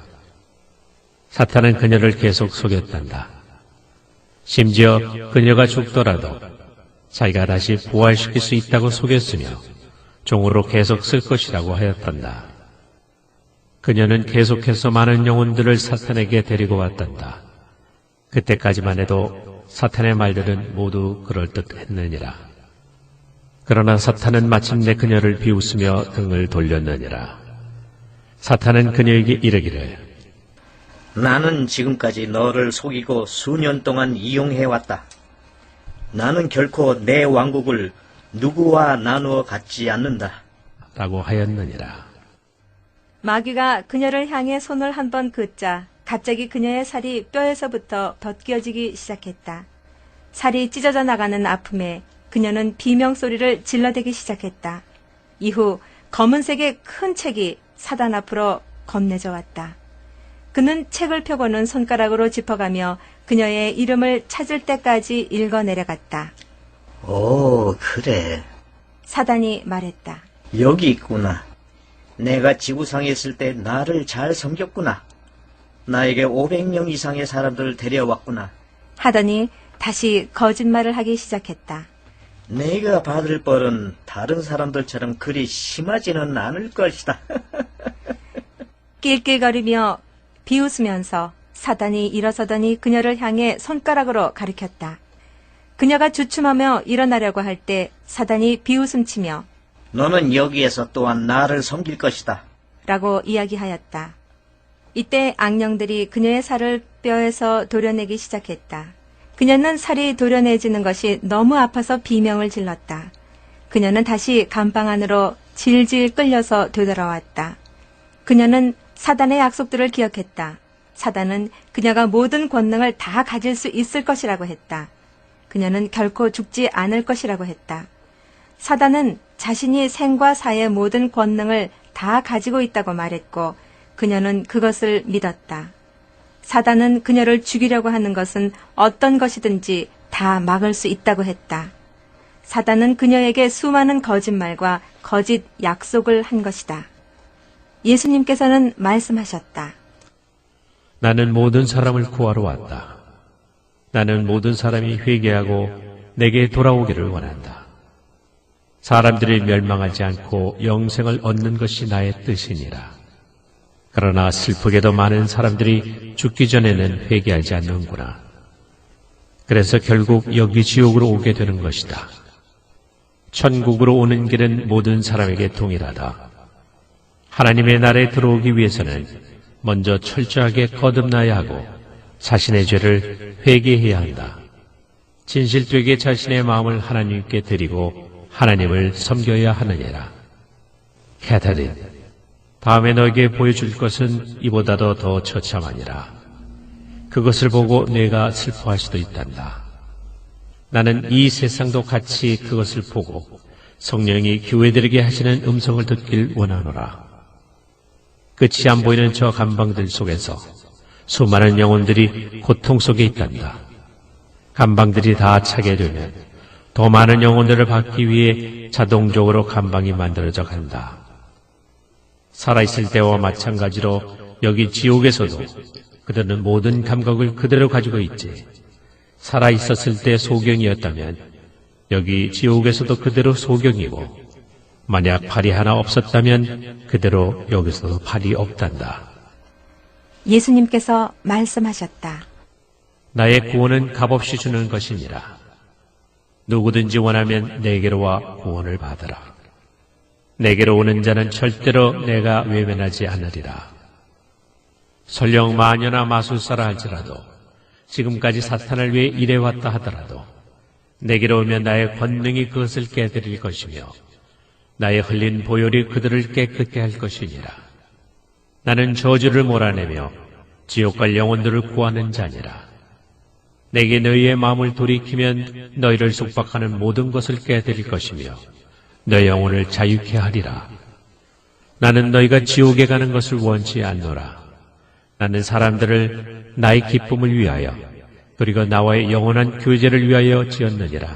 사탄은 그녀를 계속 속였단다. 심지어 그녀가 죽더라도 자기가 다시 부활시킬 수 있다고 속였으며 종으로 계속 쓸 것이라고 하였단다. 그녀는 계속해서 많은 영혼들을 사탄에게 데리고 왔단다. 그때까지만 해도 사탄의 말들은 모두 그럴듯했느니라. 그러나 사탄은 마침내 그녀를 비웃으며 등을 돌렸느니라. 사탄은 그녀에게 이르기를 나는 지금까지 너를 속이고 수년 동안 이용해왔다. 나는 결코 내 왕국을 누구와 나누어 갖지 않는다. 라고 하였느니라. 마귀가 그녀를 향해 손을 한번 긋자 갑자기 그녀의 살이 뼈에서부터 벗겨지기 시작했다. 살이 찢어져 나가는 아픔에 그녀는 비명소리를 질러대기 시작했다. 이후 검은색의 큰 책이 사단 앞으로 건네져 왔다. 그는 책을 펴고는 손가락으로 짚어가며 그녀의 이름을 찾을 때까지 읽어 내려갔다. 오, 그래. 사단이 말했다. 여기 있구나. 내가 지구상에 있을 때 나를 잘 섬겼구나. 나에게 500명 이상의 사람들을 데려왔구나. 하더니 다시 거짓말을 하기 시작했다. 내가 받을 벌은 다른 사람들처럼 그리 심하지는 않을 것이다. 낄낄거리며 비웃으면서 사단이 일어서더니 그녀를 향해 손가락으로 가리켰다. 그녀가 주춤하며 일어나려고 할 때 사단이 비웃음치며 너는 여기에서 또한 나를 섬길 것이다. 라고 이야기하였다. 이때 악령들이 그녀의 살을 뼈에서 도려내기 시작했다. 그녀는 살이 도려내지는 것이 너무 아파서 비명을 질렀다. 그녀는 다시 감방 안으로 질질 끌려서 되돌아왔다. 그녀는 사단의 약속들을 기억했다. 사단은 그녀가 모든 권능을 다 가질 수 있을 것이라고 했다. 그녀는 결코 죽지 않을 것이라고 했다. 사단은 자신이 생과 사의 모든 권능을 다 가지고 있다고 말했고 그녀는 그것을 믿었다. 사단은 그녀를 죽이려고 하는 것은 어떤 것이든지 다 막을 수 있다고 했다. 사단은 그녀에게 수많은 거짓말과 거짓 약속을 한 것이다. 예수님께서는 말씀하셨다. 나는 모든 사람을 구하러 왔다. 나는 모든 사람이 회개하고 내게 돌아오기를 원한다. 사람들이 멸망하지 않고 영생을 얻는 것이 나의 뜻이니라. 그러나 슬프게도 많은 사람들이 죽기 전에는 회개하지 않는구나. 그래서 결국 여기 지옥으로 오게 되는 것이다. 천국으로 오는 길은 모든 사람에게 동일하다. 하나님의 나라에 들어오기 위해서는 먼저 철저하게 거듭나야 하고 자신의 죄를 회개해야 한다. 진실되게 자신의 마음을 하나님께 드리고 하나님을 섬겨야 하느니라. 캐터린, 다음에 너에게 보여줄 것은 이보다도 더 처참하니라. 그것을 보고 내가 슬퍼할 수도 있단다. 나는 이 세상도 같이 그것을 보고 성령이 교회들에게 하시는 음성을 듣길 원하노라. 끝이 안 보이는 저 감방들 속에서 수많은 영혼들이 고통 속에 있단다. 감방들이 다 차게 되면 더 많은 영혼들을 받기 위해 자동적으로 감방이 만들어져 간다. 살아있을 때와 마찬가지로 여기 지옥에서도 그들은 모든 감각을 그대로 가지고 있지. 살아있었을 때 소경이었다면 여기 지옥에서도 그대로 소경이고, 만약 팔이 하나 없었다면 그대로 여기서도 팔이 없단다. 예수님께서 말씀하셨다. 나의 구원은 값없이 주는 것이니라. 누구든지 원하면 내게로 와 구원을 받으라. 내게로 오는 자는 절대로 내가 외면하지 않으리라. 설령 마녀나 마술사라 할지라도, 지금까지 사탄을 위해 일해왔다 하더라도 내게로 오면 나의 권능이 그것을 깨뜨릴 것이며 나의 흘린 보혈이 그들을 깨끗게 할 것이니라. 나는 저주를 몰아내며 지옥 갈 영혼들을 구하는 자니라. 내게 너희의 마음을 돌이키면 너희를 속박하는 모든 것을 깨뜨릴 것이며 너희 영혼을 자유케 하리라. 나는 너희가 지옥에 가는 것을 원치 않노라. 나는 사람들을 나의 기쁨을 위하여 그리고 나와의 영원한 교제를 위하여 지었느니라.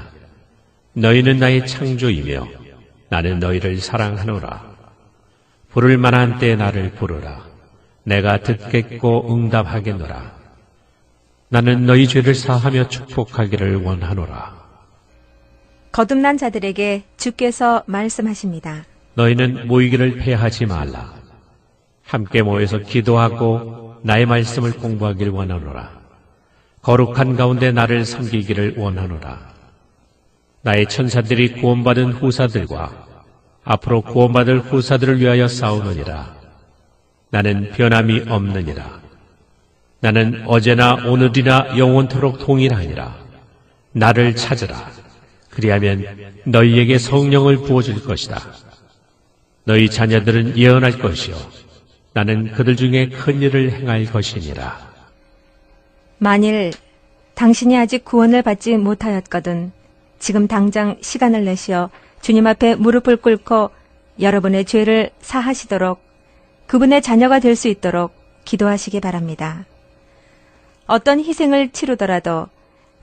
너희는 나의 창조이며 나는 너희를 사랑하노라. 부를 만한 때에 나를 부르라. 내가 듣겠고 응답하겠노라. 나는 너희 죄를 사하며 축복하기를 원하노라. 거듭난 자들에게 주께서 말씀하십니다. 너희는 모이기를 패하지 말라. 함께 모여서 기도하고 나의 말씀을 공부하길 원하노라. 거룩한 가운데 나를 섬기기를 원하노라. 나의 천사들이 구원받은 후사들과 앞으로 구원받을 후사들을 위하여 싸우느니라. 나는 변함이 없느니라. 나는 어제나 오늘이나 영원토록 동일하니라. 나를 찾으라. 그리하면 너희에게 성령을 부어줄 것이다. 너희 자녀들은 예언할 것이요 나는 그들 중에 큰 일을 행할 것이니라. 만일 당신이 아직 구원을 받지 못하였거든 지금 당장 시간을 내시어 주님 앞에 무릎을 꿇고 여러분의 죄를 사하시도록 그분의 자녀가 될 수 있도록 기도하시기 바랍니다. 어떤 희생을 치르더라도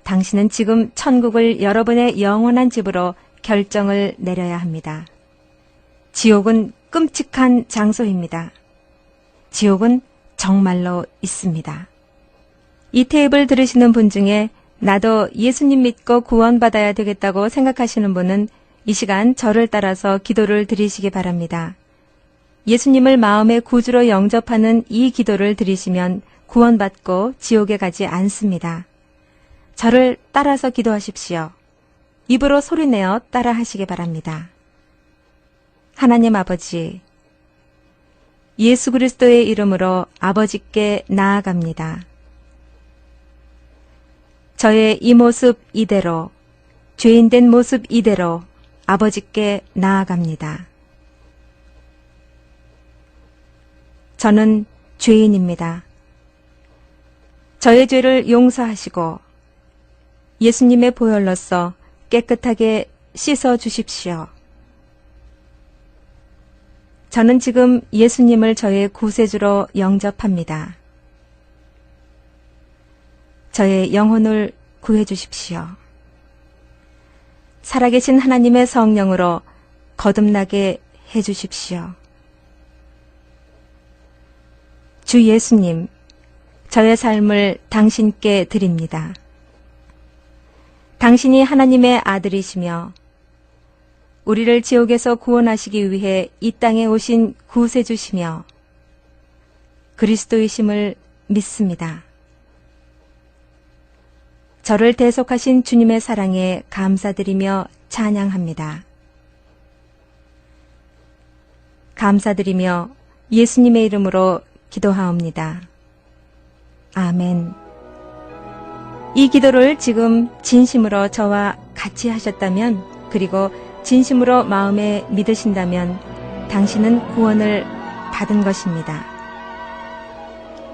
당신은 지금 천국을 여러분의 영원한 집으로 결정을 내려야 합니다. 지옥은 끔찍한 장소입니다. 지옥은 정말로 있습니다. 이 테이프를 들으시는 분 중에 나도 예수님 믿고 구원받아야 되겠다고 생각하시는 분은 이 시간 저를 따라서 기도를 드리시기 바랍니다. 예수님을 마음의 구주로 영접하는 이 기도를 드리시면 구원받고 지옥에 가지 않습니다. 저를 따라서 기도하십시오. 입으로 소리내어 따라하시기 바랍니다. 하나님 아버지, 예수 그리스도의 이름으로 아버지께 나아갑니다. 저의 이 모습 이대로, 죄인된 모습 이대로 아버지께 나아갑니다. 저는 죄인입니다. 저의 죄를 용서하시고 예수님의 보혈로서 깨끗하게 씻어 주십시오. 저는 지금 예수님을 저의 구세주로 영접합니다. 저의 영혼을 구해 주십시오. 살아계신 하나님의 성령으로 거듭나게 해 주십시오. 주 예수님, 저의 삶을 당신께 드립니다. 당신이 하나님의 아들이시며 우리를 지옥에서 구원하시기 위해 이 땅에 오신 구세주시며 그리스도이심을 믿습니다. 저를 대속하신 주님의 사랑에 감사드리며 찬양합니다. 감사드리며 예수님의 이름으로 기도하옵니다. 아멘. 이 기도를 지금 진심으로 저와 같이 하셨다면, 그리고 진심으로 마음에 믿으신다면 당신은 구원을 받은 것입니다.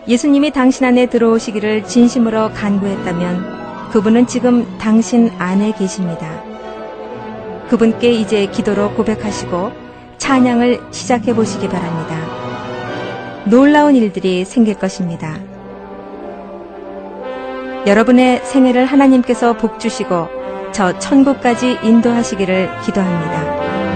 예수님이 당신 안에 들어오시기를 진심으로 간구했다면 그분은 지금 당신 안에 계십니다. 그분께 이제 기도로 고백하시고 찬양을 시작해 보시기 바랍니다. 놀라운 일들이 생길 것입니다. 여러분의 생애를 하나님께서 복주시고 저 천국까지 인도하시기를 기도합니다.